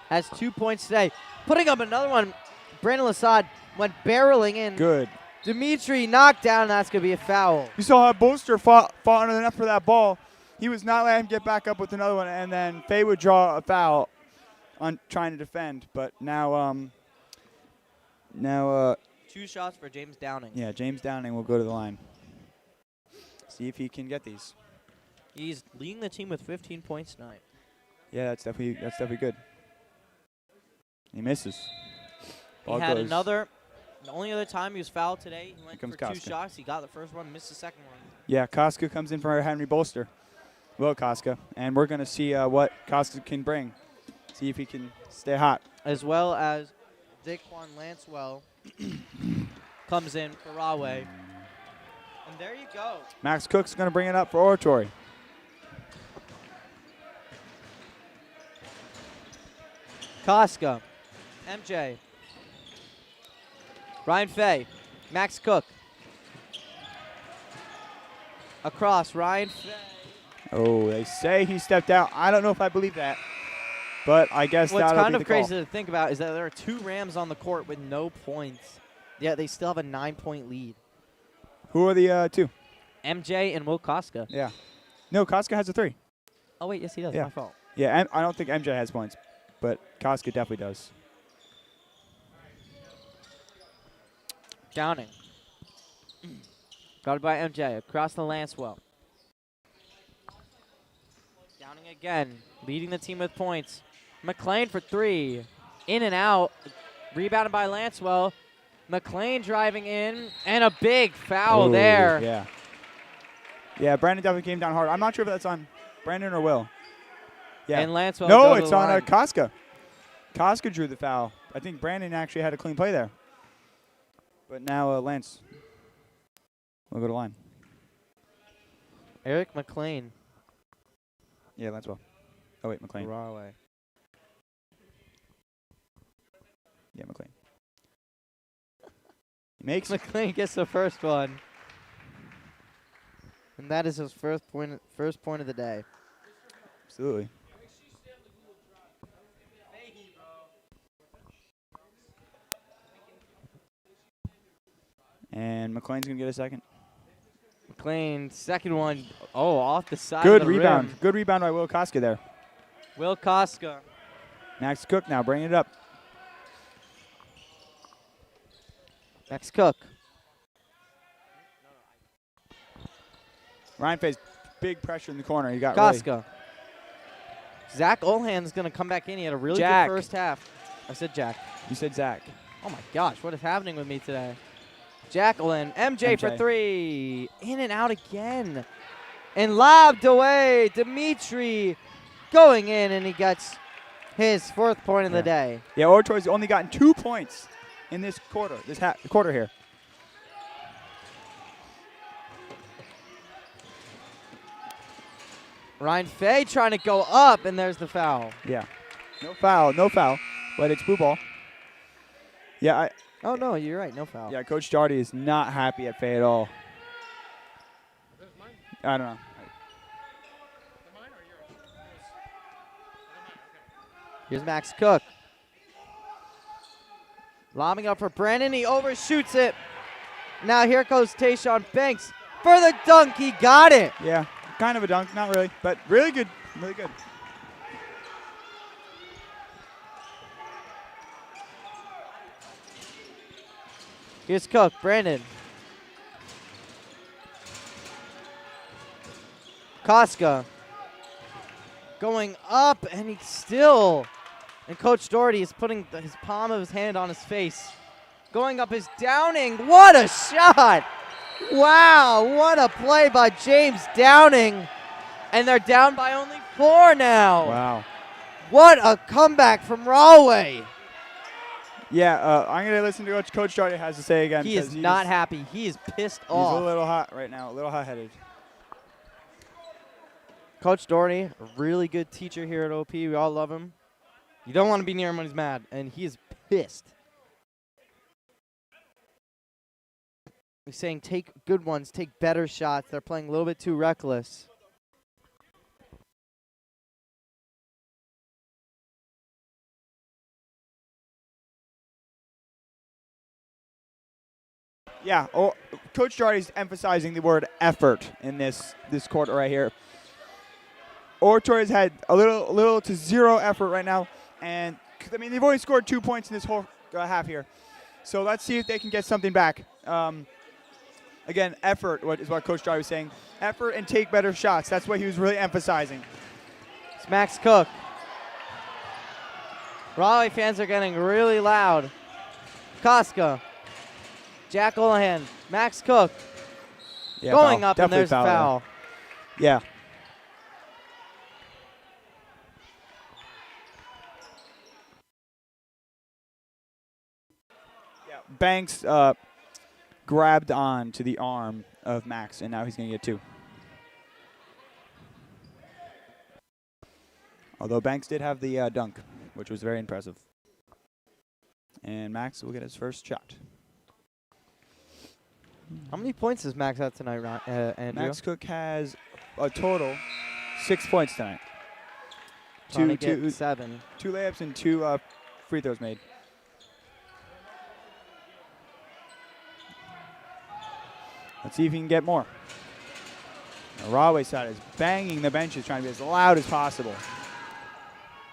has 2 points today. Putting up another one. Brandon Lasad went barreling in. Good. Dimitri knocked down, and that's going to be a foul. You saw how Bolster fought under the net for that ball. He was not letting him get back up with another one, and then Faye would draw a foul on trying to defend. But now, 2 shots for James Downing. yeah, James Downing will go to the line. See if he can get these. He's leading the team with 15 points tonight. Yeah, that's definitely good. He misses. He had another. The only other time he was fouled today, he went for 2 Koska. shots. He got the first one, missed the second one. Yeah, Koska comes in for Henry Bolster. Will Koska. And we're going to see what Koska can bring. See if he can stay hot. As well as Daquan Lancewell comes in for Rahway. And there you go. Max Cook's going to bring it up for Oratory. Koska, MJ, Ryan Fay, Max Cook. Across, Ryan Fay. Oh, they say he stepped out. I don't know if I believe that, but I guess What's that'll kind be of the crazy call. to think about is that there are 2 Rams on the court with no points. Yet they still have a 9-point lead. Who are the 2? MJ and Will Koska. Yeah. No, Koska has a 3. Oh, wait, yes, he does. Yeah. My fault. Yeah, I don't think MJ has points, but Koska definitely does. Downing. Guarded by MJ. Across the Lancewell. Downing again. Leading the team with points. McLean for 3. In and out. Rebounded by Lancewell. McLean driving in. And a big foul there. Yeah. Yeah, Brandon definitely came down hard. I'm not sure if that's on Brandon or Will. Yeah. And Lancewell No, go to it's the on line. Koska. Koska drew the foul. I think Brandon actually had a clean play there. But now Lance will go to line. Eric McLean. Yeah, Lance will. Oh, wait, McLean. Rahway. Yeah, McLean. He makes it. McLean gets the first one. And that is his first point of the day. Absolutely. And McLean's going to get a second. McLean, second one. Oh, off the side Good of the rebound. rim. Good rebound by Will Koska there. Will Koska. Max Cook now bringing it up. Max Cook. Ryan Faye's big pressure in the corner. He got really. Koska. Zach Olhan's going to come back in. He had a really Jack. good first half. I said Jack. You said Zach. Oh, my gosh. What is happening with me today? Jack Olhan. MJ for 3. In and out again. And lobbed away. Dimitri going in, and he gets his 4th point of the day. Yeah, Oratory's only gotten 2 points in this quarter, quarter here. Ryan Fay trying to go up, and there's the foul. Yeah. No foul, but it's blue ball. Yeah, Oh, no, you're right. No foul. yeah, Coach Jardy is not happy at Faye at all. I don't know. Here's Max Cook. Lobbing up for Brandon. He overshoots it. Now here goes Tayshawn Banks for the dunk. He got it. Yeah, kind of a dunk, not really, but really good, really good. Here's Cook. Brandon. Koska going up, and he still And Coach Doherty is putting his palm of his hand on his face. Going up is Downing. What a shot! Wow, what a play by James Downing. And they're down by only 4 now. Wow. What a comeback from Rahway. Yeah, I'm going to listen to what Coach Doherty has to say again. He is not happy. He is pissed off. He's a little hot right now, a little hot-headed. Coach Doherty, a really good teacher here at OP. We all love him. You don't want to be near him when he's mad, and he is pissed. He's saying take good ones, take better shots. They're playing a little bit too reckless. Yeah, Coach Doherty's emphasizing the word effort in this quarter right here. Oratory's had a little to zero effort right now, and I mean they've only scored 2 points in this whole half here. So let's see if they can get something back. Again, effort is what Coach Doherty was saying. Effort and take better shots. That's what he was really emphasizing. It's Max Cook. Rahway fans are getting really loud. Koska. Jack Olahan, Max Cook, Yeah, going foul. up, and Definitely there's a foul. Yeah. Banks grabbed on to the arm of Max, and now he's going to get 2. Although Banks did have the dunk, which was very impressive. And Max will get his first shot. How many points does Max have tonight, Andrew? Max Cook has a total 6 points tonight. Trying to get 7. 2 layups and 2 free throws made. Let's see if he can get more. The Rahway side is banging the benches, trying to be as loud as possible.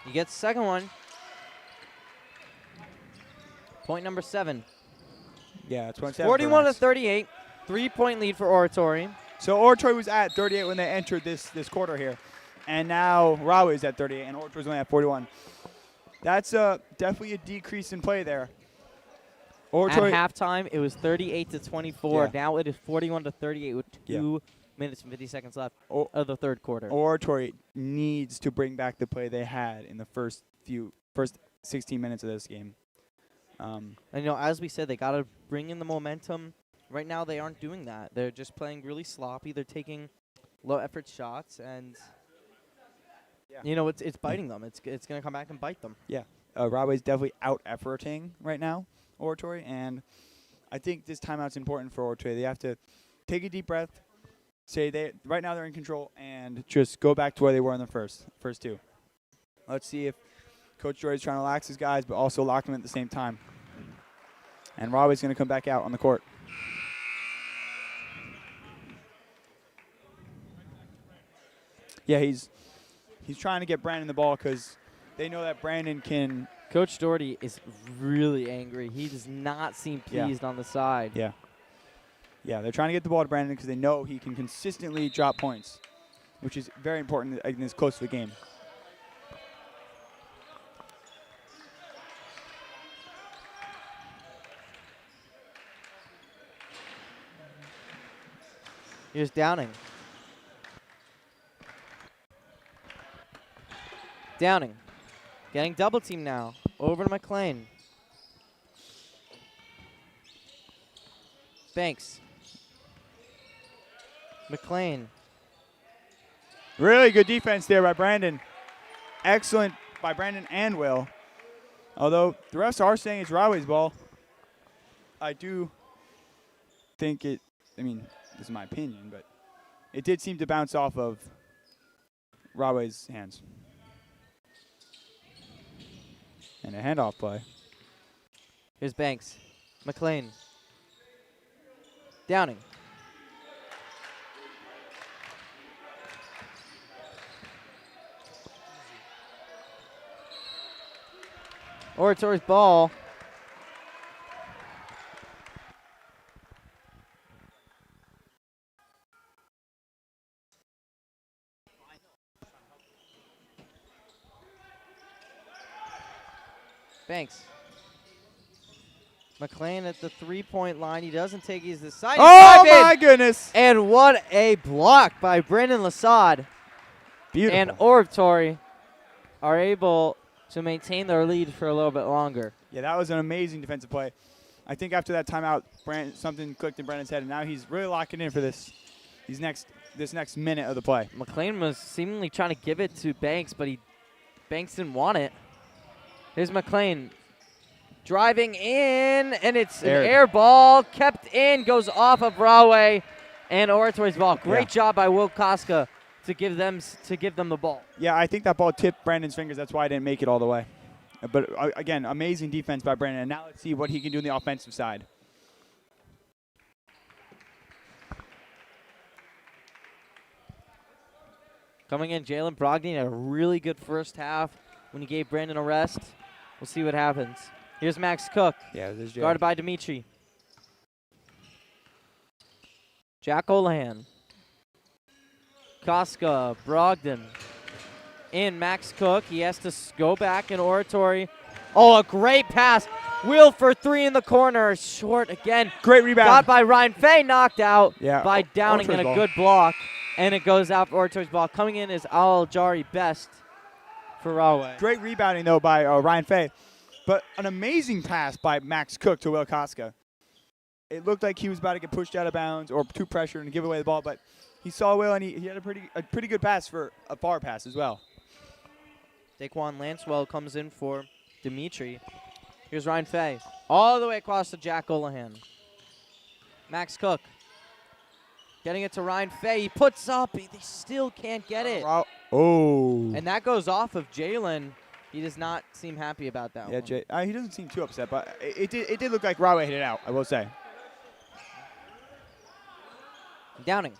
He gets the second one. Point number 7. Yeah, 27. 41 to 38. 3-point lead for Oratory. So Oratory was at 38 when they entered this quarter here. And now Rahway is at 38 and Oratory's only at 41. That's definitely a decrease in play there. Oratory at halftime, it was 38 to 24. Yeah. Now it is 41 to 38 with 2 minutes and 50 seconds left of the third quarter. Oratory needs to bring back the play they had in the first 16 minutes of this game. And, you know, as we said, they got to bring in the momentum. Right now, they aren't doing that. They're just playing really sloppy. They're taking low-effort shots, and, you know, it's biting them. It's going to come back and bite them. Yeah. Rahway's definitely out-efforting right now, Oratory, and I think this timeout's important for Oratory. They have to take a deep breath, say right now they're in control, and just go back to where they were in the first 2. Let's see if Coach Doherty's trying to relax his guys, but also lock them at the same time. And Rahway's going to come back out on the court. Yeah, he's trying to get Brandon the ball because they know that Brandon can. Coach Doherty is really angry. He does not seem pleased on the side. Yeah. Yeah, they're trying to get the ball to Brandon because they know he can consistently drop points, which is very important in this close to the game. Here's Downing. Downing. Getting double team now. Over to McLean. Banks. McLean. Really good defense there by Brandon. Excellent by Brandon and Will. Although the refs are saying it's Rahway's ball. I do think this is my opinion, but it did seem to bounce off of Rahway's hands. And a handoff play. Here's Banks. McLean. Downing. Oratory's ball. Banks. McLean at the three-point line. He doesn't take his decisive. Oh, my goodness. And what a block by Brendan Lasad. Beautiful. And Oratory are able to maintain their lead for a little bit longer. Yeah, that was an amazing defensive play. I think after that timeout, something clicked in Brennan's head, and now he's really locking in for this next minute of the play. McLean was seemingly trying to give it to Banks, but Banks didn't want it. Here's McLean driving in, and it's an air ball. Kept in, goes off of Rahway, and Oratory's ball. Great job by Will Koska to give them the ball. Yeah, I think that ball tipped Brandon's fingers. That's why I didn't make it all the way. But, again, amazing defense by Brandon. And now let's see what he can do on the offensive side. Coming in, Jalen Brogdon had a really good first half when he gave Brandon a rest. We'll see what happens. Here's Max Cook. Yeah, this is guarded by Dimitri. Jack Olahan. Koska, Brogdon. In Max Cook. He has to go back in Oratory. Oh, a great pass. Will for three in the corner. Short again. Great rebound. Got by Ryan Fay. Knocked out by Downing Oratory's and a good block. And it goes out for Oratory's ball. Coming in is Al-Jari Best for Rahway. Great rebounding, though, by Ryan Fay. But an amazing pass by Max Cook to Will Koska. It looked like he was about to get pushed out of bounds or too pressured and give away the ball, but he saw Will, and he had a pretty good pass for a far pass as well. Daquan Lancewell comes in for Dimitri. Here's Ryan Fay. All the way across to Jack Olahan. Max Cook. Getting it to Ryan Fay. He puts up. They still can't get it. Oh. And that goes off of Jalen. He does not seem happy about that one. He doesn't seem too upset, but it did look like Rahway hit it out, I will say. Downing.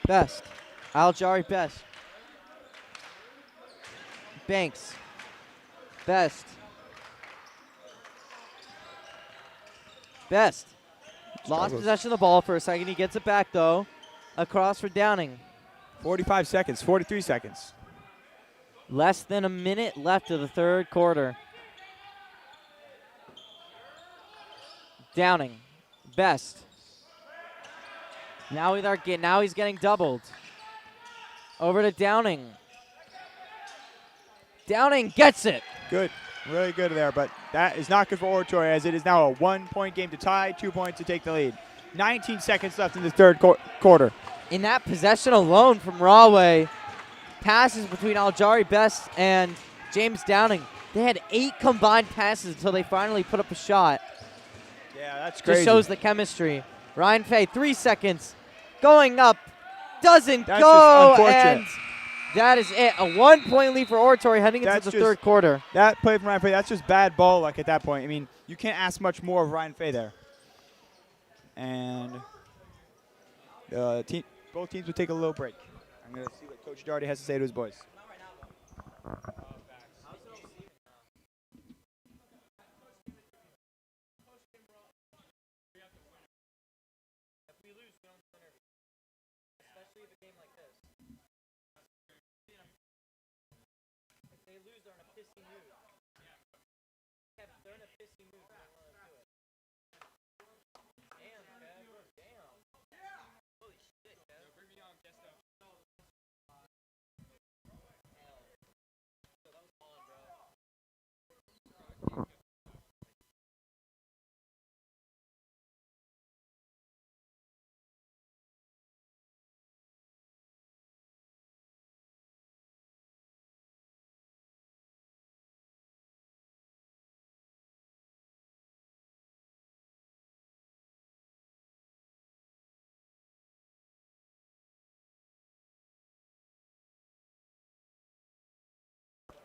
Best. Al-Jari Best. Banks. Best. Best. Lost possession of the ball for a second. He gets it back, though. Across for Downing. 45 seconds, 43 seconds. Less than a minute left of the third quarter. Downing. Best. Now he's getting doubled. Over to Downing. Downing gets it. Good. Really good there, but that is not good for Oratory, as it is now a 1-point game to tie, 2 points to take the lead. 19 seconds left in the third quarter. In that possession alone from Rahway, passes between Al-Jari Best and James Downing. They had 8 combined passes until they finally put up a shot. Yeah, that's crazy. Just shows the chemistry. Ryan Fay, 3 seconds. Going up. Doesn't that's go. Just unfortunate. And that is it. A 1-point lead for Oratory heading into the third quarter. That play from Ryan Fay, that's just bad ball luck at that point. I mean, you can't ask much more of Ryan Fay there. And both teams will take a little break. I'm going to see what Coach Darty has to say to his boys.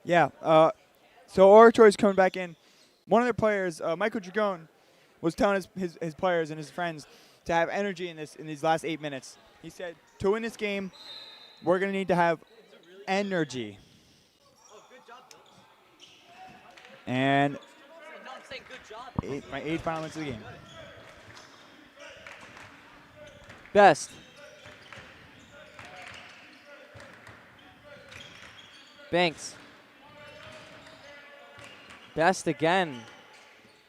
Yeah, so Oratory's coming back in. One of their players, Michael Dragone, was telling his players and his friends to have energy in these last 8 minutes. He said, to win this game, we're going to need to have energy. And my 8 final minutes of the game. Best. Banks. Best again.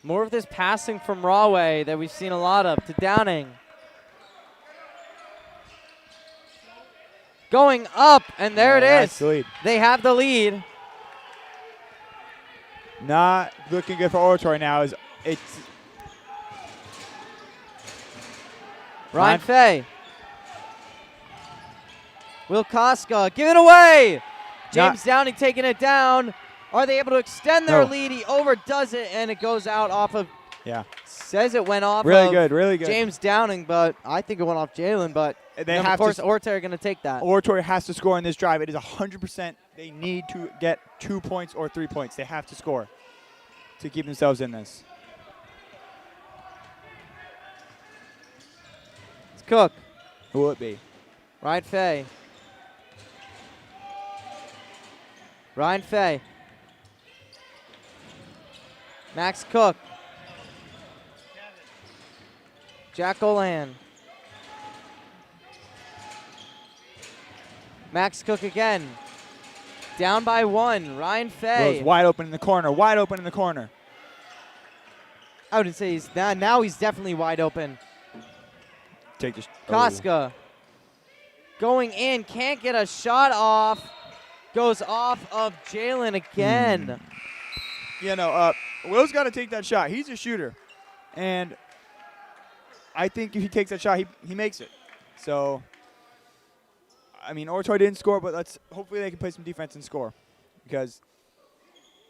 More of this passing from Rahway that we've seen a lot of to Downing. Going up, and there it That's is. the lead. They have the lead. Not looking good for Oratory now. It's Ryan Fay. Will Koska give it away. James Downing taking it down. Are they able to extend their lead? He overdoes it, and it goes out off of. Yeah. Says it went off. Really of good, really good. James Downing, but I think it went off Jalen. But of course, Oratory are going to take that. Oratory has to score in this drive. It is 100%. They need to get 2 points or 3 points. They have to score to keep themselves in this. It's Cook. Who will it be? Ryan Fay. Ryan Fay. Max Cook. Jack Olan. Max Cook again. Down by 1. Ryan Fay. Rose wide open in the corner. Wide open in the corner. I wouldn't say he's now he's definitely wide open. Take this. Koska. Going in. Can't get a shot off. Goes off of Jalen again. You know, Will's got to take that shot. He's a shooter. And I think if he takes that shot, he makes it. So, I mean, Oratory didn't score, but hopefully they can play some defense and score, because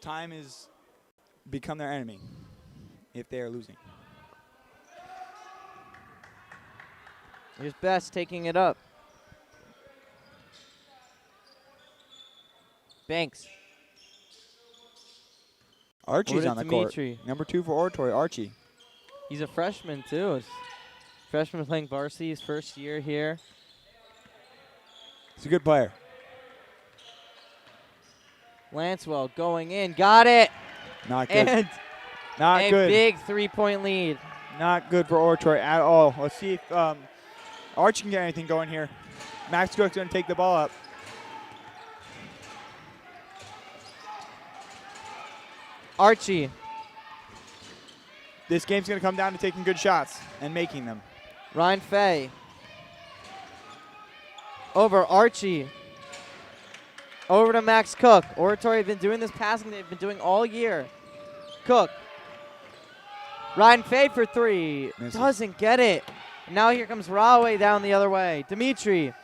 time is become their enemy if they are losing. Here's Best taking it up. Banks. Archie's on the court. Dimitri. Number 2 for Oratory, Archie. He's a freshman, too. Freshman playing varsity, his first year here. He's a good player. Lancewell going in. Got it. Not good. And Not a good. big three-point lead. Not good for Oratory at all. Let's see if Archie can get anything going here. Max Cook's going to take the ball up. Archie. This game's going to come down to taking good shots and making them. Ryan Fay. Over Archie. Over to Max Cook. Oratory have been doing this passing they've been doing all year. Cook. Ryan Fay for 3. Misses. Doesn't get it. Now here comes Rahway down the other way. Dimitri.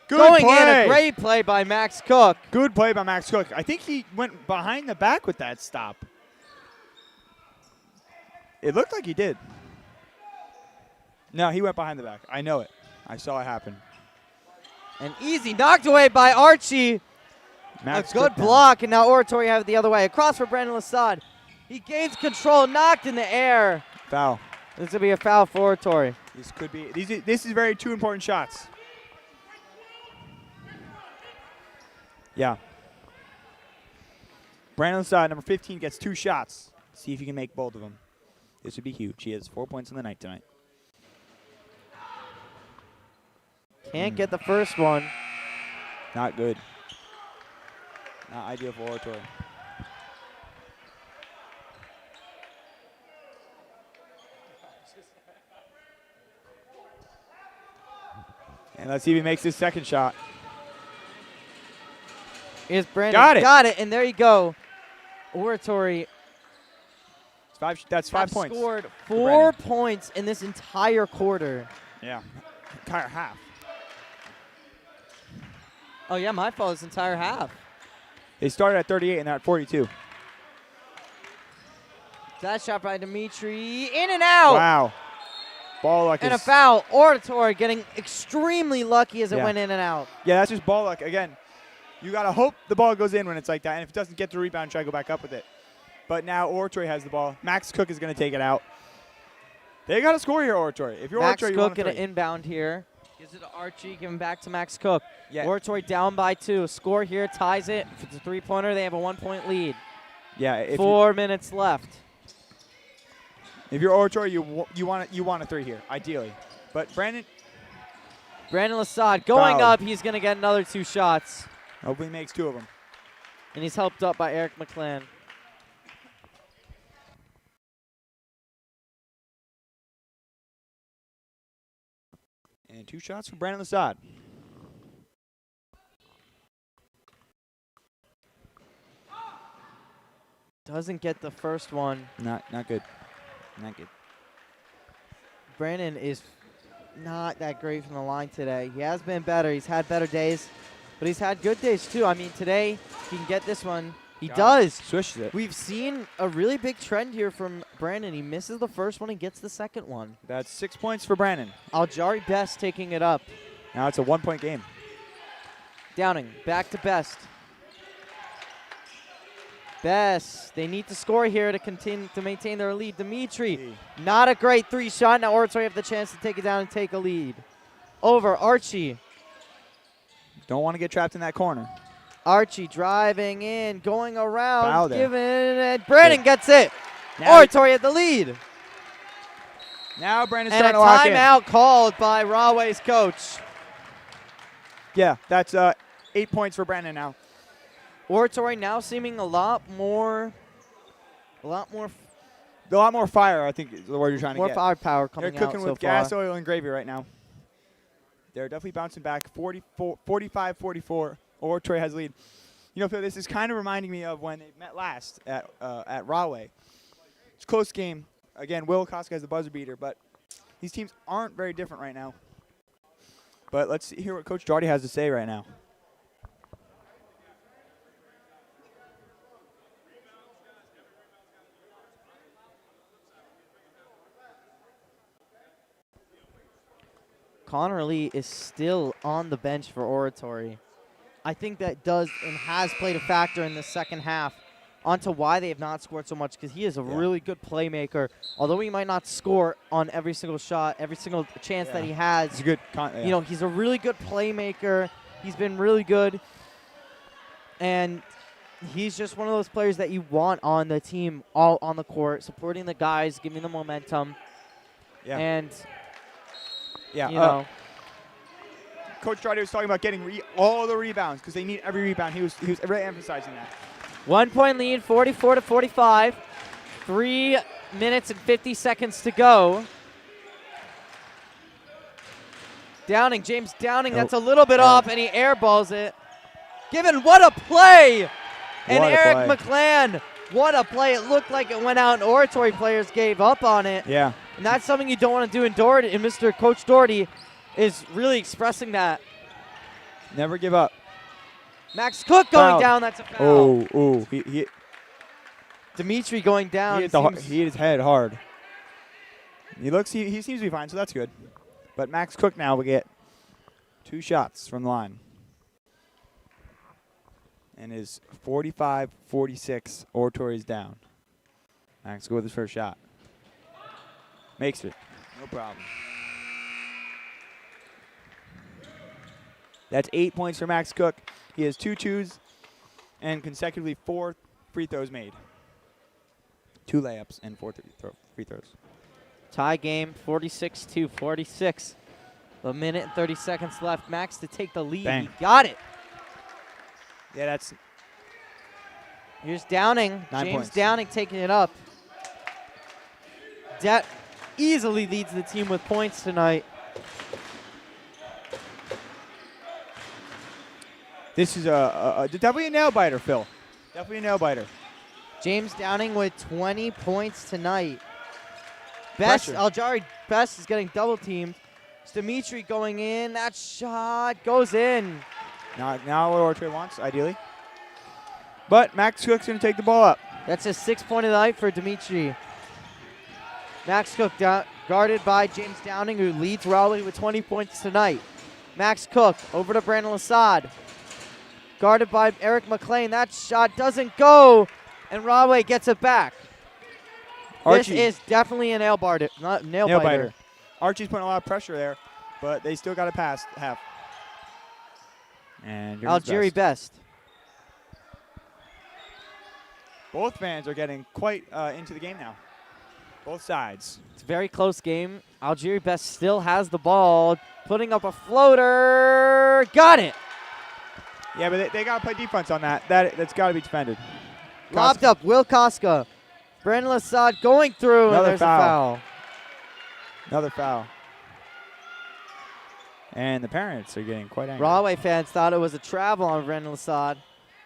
Good going play. in. A great play by Max Cook. Good play by Max Cook. I think he went behind the back with that stop. It looked like he did. No, he went behind the back. I know it. I saw it happen. An easy knocked away by Archie. Max A good Cook now. block, and now Oratory have it the other way. Across for Brandon Lassad. He gains control, knocked in the air. Foul. This is going to be a foul for Oratory. This could be. This is very 2 important shots. Yeah. Brandon Lassad, number 15, gets 2 shots. See if you can make both of them. This would be huge. He has 4 points in the night tonight. Can't get the first one. Not good. Not ideal for Oratory. And let's see if he makes his second shot. Here's Brandon. Got it. Got it, and there you go. Oratory That's 5 have points. scored for 4 Brandon. points in this entire quarter. Yeah. Entire half. Oh, yeah, my fault. This entire half. They started at 38 and they're at 42. That shot by Dimitri. In and out. Wow. Ball luck And a is. foul. Oratory getting extremely lucky as it Yeah. went in and out. Yeah, that's just ball luck. Again, you got to hope the ball goes in when it's like that. And if it doesn't get the rebound, try to go back up with it. But now Oratory has the ball. Max Cook is going to take it out. They got to score here, Oratory. If you're Max Oratory, you Cook want to going to inbound here. Gives it to Archie, giving back to Max Cook. Yeah. Oratory down by 2. Score here, ties it. If it's a three-pointer, they have a 1-point lead. Yeah. If 4 minutes left. If you're Oratory, you want a 3 here, ideally. But Brandon Brandon Lassad going Foul. up. He's going to get another 2 shots. hopefully makes 2 of them. And he's helped up by Eric McClan. And 2 shots for Brandon Lasad. Doesn't get the first one. Not good. Not good. Brandon is not that great from the line today. He has been better. He's had better days, but he's had good days too. I mean, today he can get this one. He does. Swishes it. We've seen a really big trend here from Brandon. He misses the first one. He gets the second one. That's 6 points for Brandon. Aljari Best taking it up. Now it's a 1-point game. Downing back to Best. Best. They need to score here to continue to maintain their lead. Dimitri, not a great 3-shot. Now Oratory have the chance to take it down and take a lead. Over Archie. Don't want to get trapped in that corner. Archie driving in, going around, Foul there. giving it. Brandon gets it. Now Oratory at the lead. Now Brandon's And a starting to lock in. timeout called by Rahway's coach. Yeah, that's 8 points for Brandon now. Oratory now seeming a lot more fire, I think is the word you're trying to get. firepower They're coming cooking out so with gas, far. oil, and gravy right now. They're definitely bouncing back. 45-44. Oratory has the lead. You know, Phil, this is kind of reminding me of when they met last at Rahway. It's a close game. Again, Will Koska has the buzzer beater, but these teams aren't very different right now. But let's hear what Coach Jardy has to say right now. Connor Lee is still on the bench for Oratory. I think that does and has played a factor in the second half onto why they have not scored so much, because he is a really good playmaker. Although he might not score on every single shot, every single chance that he has, It's a good you know, he's a really good playmaker. He's been really good. And he's just one of those players that you want on the team, all on the court, supporting the guys, giving them momentum. Yeah. And, yeah. you know. Coach Jardy was talking about getting all the rebounds because they need every rebound. He was really emphasizing that. 1 point lead, 44-45. 3 minutes and 50 seconds to go. Downing, James Downing, that's a little bit off, and he airballs it. Given, what a play! And What a Eric play. McClan, what a play. It looked like it went out, and Oratory players gave up on it. Yeah. And that's something you don't want to do in Doherty. And Mr. Coach Doherty is really expressing that. Never give up. Max Cook going Foul. down, that's a foul. Oh, he Dimitri going down. hit his head hard. He seems to be fine, so that's good. But Max Cook now will get 2 shots from the line. And is 45-46. Oratory's down. Max go with his first shot. Makes it. No problem. That's 8 points for Max Cook. He has 2 twos and consecutively 4 free throws made. 2 layups and 4 free throws. Tie game, 46-46. A minute and 30 seconds left. Max to take the lead. Bang. He got it. Yeah, that's Here's Downing. 9 James points. Downing taking it up. That easily leads the team with points tonight. this is definitely a nail biter, Phil. Definitely a nail biter. James Downing with 20 points tonight. Best, Pressure. Aljari Best is getting double teamed. It's Dimitri going in. That shot goes in. Now what Oratory wants, ideally. But Max Cook's going to take the ball up. That's a 6 point of the night for Dimitri. Max Cook guarded by James Downing, who leads Rahway with 20 points tonight. Max Cook over to Brandon Lasad. Guarded by Eric McClain. That shot doesn't go, and Rahway gets it back. Archie, This is definitely a nail biter. Archie's putting a lot of pressure there, but they still got to pass half. And here's Aljari Best. Both fans are getting quite into the game now. Both sides. It's a very close game. Aljari Best still has the ball, putting up a floater. Got it. Yeah, but they got to play defense on that. That's got to be defended. Lobbed up, Will Koska. Brandon Lasad going through, and Another there's a foul. Another foul. And the parents are getting quite angry. Rahway fans thought it was a travel on Brandon Lasad.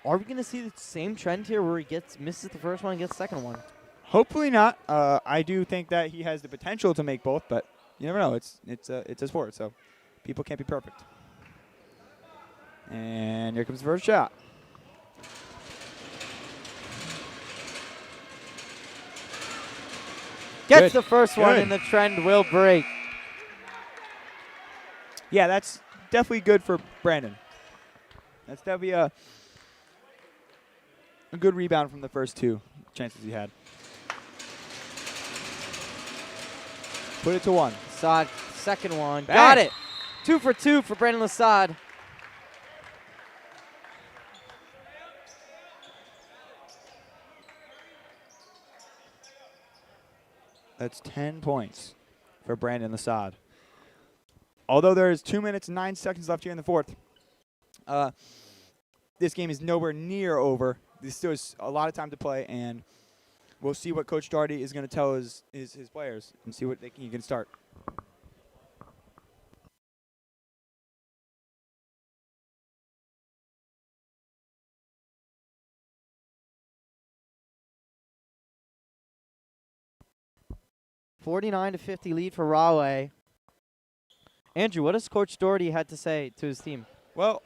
Are we going to see the same trend here where he misses the first one and gets the second one? Hopefully not. I do think that he has the potential to make both, but you never know. It's a sport, so people can't be perfect. And here comes the first shot. Gets the first one, and the trend will break. Yeah, that's definitely good for Brandon. That's definitely a good rebound from the first two chances he had. Put it to one. Lasad, second one. Bang. Got it. 2 for 2 for Brandon Lasad. That's 10 points for Brandon Lasad. Although there is 2 minutes and 9 seconds left here in the fourth, this game is nowhere near over. There's still a lot of time to play, and we'll see what Coach Daugherty is going to tell his players and see what he can start. (49-50) lead for Rahway. Andrew, what does Coach Daugherty had to say to his team? Well,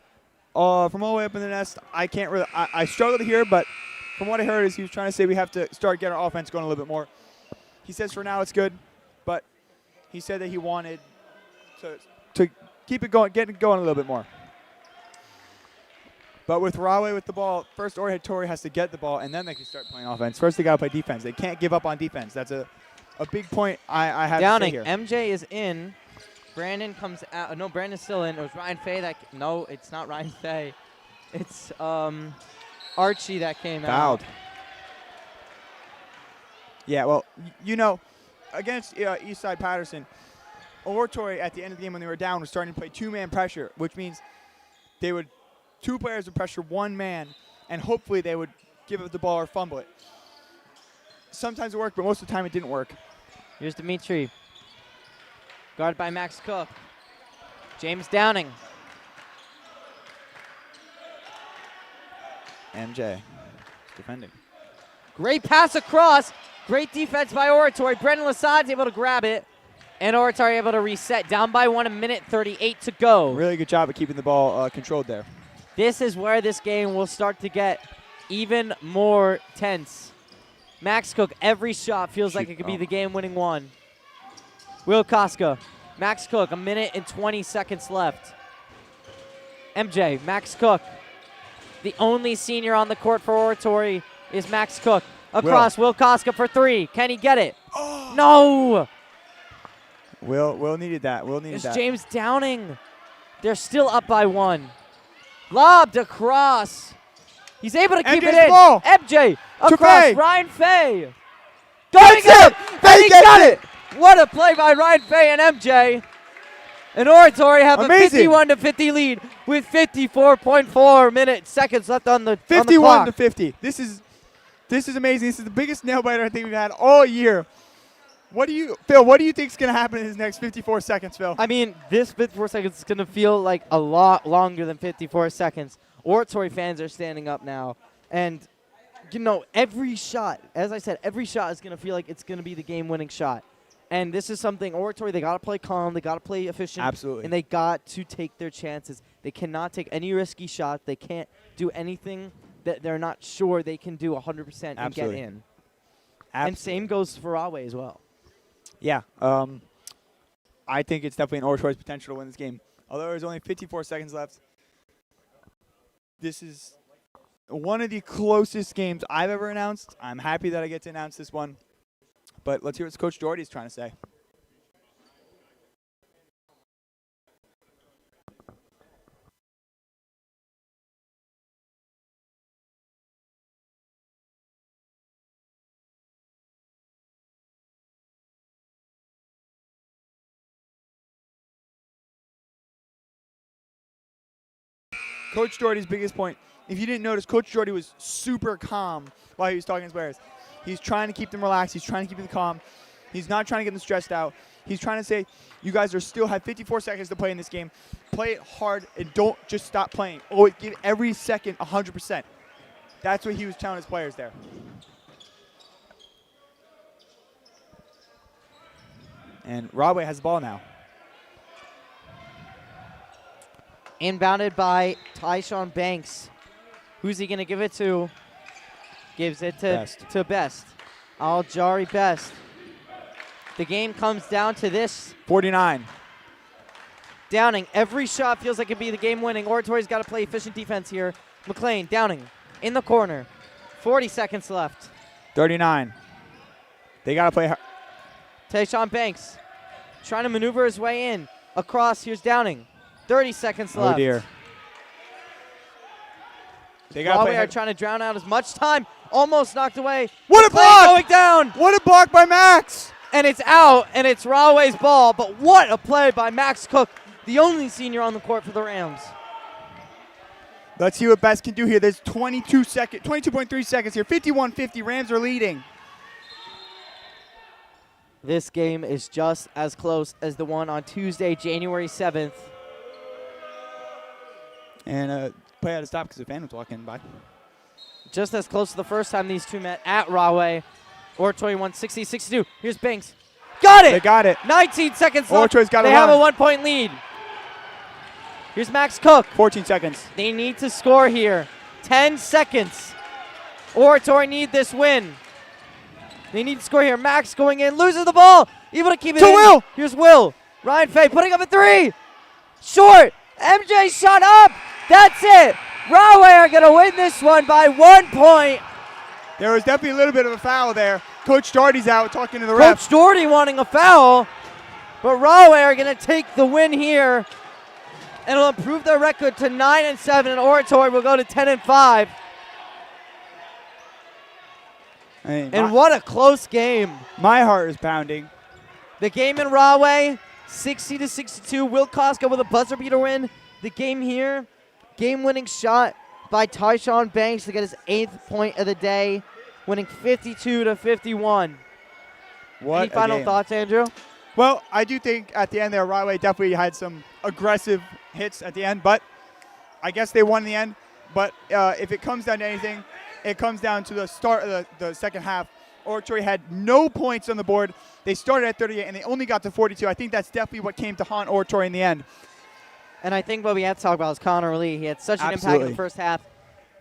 from all the way up in the nest, I can't really. I struggle to hear, but from what I heard is he was trying to say we have to start getting our offense going a little bit more. He says for now it's good, but he said that he wanted to keep it going, get it going a little bit more. But with Rahway with the ball, first Oratory has to get the ball, and then they can start playing offense. First they got to play defense. They can't give up on defense. That's a big point I have Downing, to say here. MJ is in. Brandon comes out. No, Brandon's still in. It was Ryan Fay no, it's not Ryan Fay. It's Archie that came Fouled. out. Yeah, well, you know, against Eastside Patterson, Oratory at the end of the game when they were down was starting to play two-man pressure, which means two players would pressure one man, and hopefully they would give it the ball or fumble it. Sometimes it worked, but most of the time it didn't work. Here's Dimitri. Guarded by Max Cook. James Downing. MJ defending. Great pass across. Great defense by Oratory. Brendan Lasad's able to grab it. And Oratory able to reset. Down by 1, 1:38 to go. Really good job at keeping the ball controlled there. This is where this game will start to get even more tense. Max Cook, every shot feels like it could be the game-winning one. Will Koska. Max Cook, 1:20 left. MJ, Max Cook. The only senior on the court for Oratory is Max Cook. Across, Will Koska for 3. Can he get it? Oh. No! Will needed that. Will needed that. It's James Downing. They're still up by 1. Lobbed across. He's able to keep it in. Ball. MJ across. Fay. Ryan Fay. Going it. And he got it. What a play by Ryan Fay and MJ. And Oratory have Amazing. a 51-50 lead with 54.4 seconds left on the 51 on to the clock. 50. This is amazing. This is the biggest nail biter I think we've had all year. Phil, what do you think is going to happen in his next 54 seconds, Phil? I mean, this 54 seconds is going to feel like a lot longer than 54 seconds. Oratory fans are standing up now. And, you know, every shot, as I said, every shot is going to feel like it's going to be the game-winning shot. And this is something, Oratory, they got to play calm, they got to play efficient. Absolutely. And they got to take their chances. They cannot take any risky shot. They can't do anything that they're not sure they can do 100% and get in. And same goes for Rahway as well. Yeah. I think it's definitely an Oratory's potential to win this game. Although there's only 54 seconds left, this is one of the closest games I've ever announced. I'm happy that I get to announce this one. But let's hear what Coach Daugherty is trying to say. Coach Doherty's biggest point, if you didn't notice, Coach Doherty was super calm while he was talking to his players. He's trying to keep them relaxed. He's trying to keep them calm. He's not trying to get them stressed out. He's trying to say, you guys still have 54 seconds to play in this game. Play it hard and don't just stop playing. Always give every second 100%. That's what he was telling his players there. And Rahway has the ball now. Inbounded by Tyshawn Banks. Who's he going to give it to? Gives it to Best. Al-Jari Best. The game comes down to this. 49. Downing. Every shot feels like it could be the game-winning. Oratory's got to play efficient defense here. McLean, Downing, in the corner. 40 seconds left. 39. They got to play hard. Tyshawn Banks trying to maneuver his way in. Across, here's Downing. 30 seconds left. Oh, dear. They got to Rahway play are trying to drown out as much time. Almost knocked away. What a block! Going down. What a block by Max! And it's out, and it's Rahway's ball. But what a play by Max Cook, the only senior on the court for the Rams. Let's see what Best can do here. There's 22.3 seconds here. 51-50. Rams are leading. This game is just as close as the one on Tuesday, January 7th. And play had to stop because the fan was walking by. Just as close to the first time these two met at Rahway. Oratory won 60-62. Here's Banks. Got it! They got it. 19 seconds left. Oratory's got to They have a 1-point lead. Here's Max Cook. 14 seconds. They need to score here. 10 seconds. Oratory need this win. They need to score here. Max going in, loses the ball. Able to keep it To in. Will. Here's Will. Ryan Fay putting up a three. Short. MJ shot up. That's it. Rahway are going to win this one by 1 point. There was definitely a little bit of a foul there. Coach Doherty's out talking to the ref. Coach Doherty wanting a foul. But Rahway are going to take the win here. And it'll improve their record to 9-7. And Oratory will go to 10-5. And what a close game. My heart is pounding. The game in Rahway, 60-62. Will Costco with a buzzer beater win. The game here, game-winning shot by Tyshawn Banks to get his 8th point of the day, winning 52-51. What Any final thoughts, Andrew? Well, I do think at the end there, Rahway definitely had some aggressive hits at the end, but I guess they won in the end. But if it comes down to anything, it comes down to the start of the second half. Oratory had no points on the board. They started at 38, and they only got to 42. I think that's definitely what came to haunt Oratory in the end. And I think what we have to talk about is Connor Lee. He had such an impact in the first half,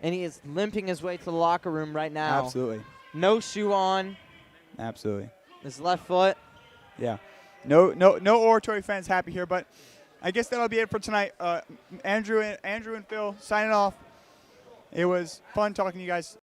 and he is limping his way to the locker room right now. Absolutely. No shoe on. Absolutely. His left foot. Yeah. No Oratory fans happy here, but I guess that'll be it for tonight. Andrew and Phil signing off. It was fun talking to you guys.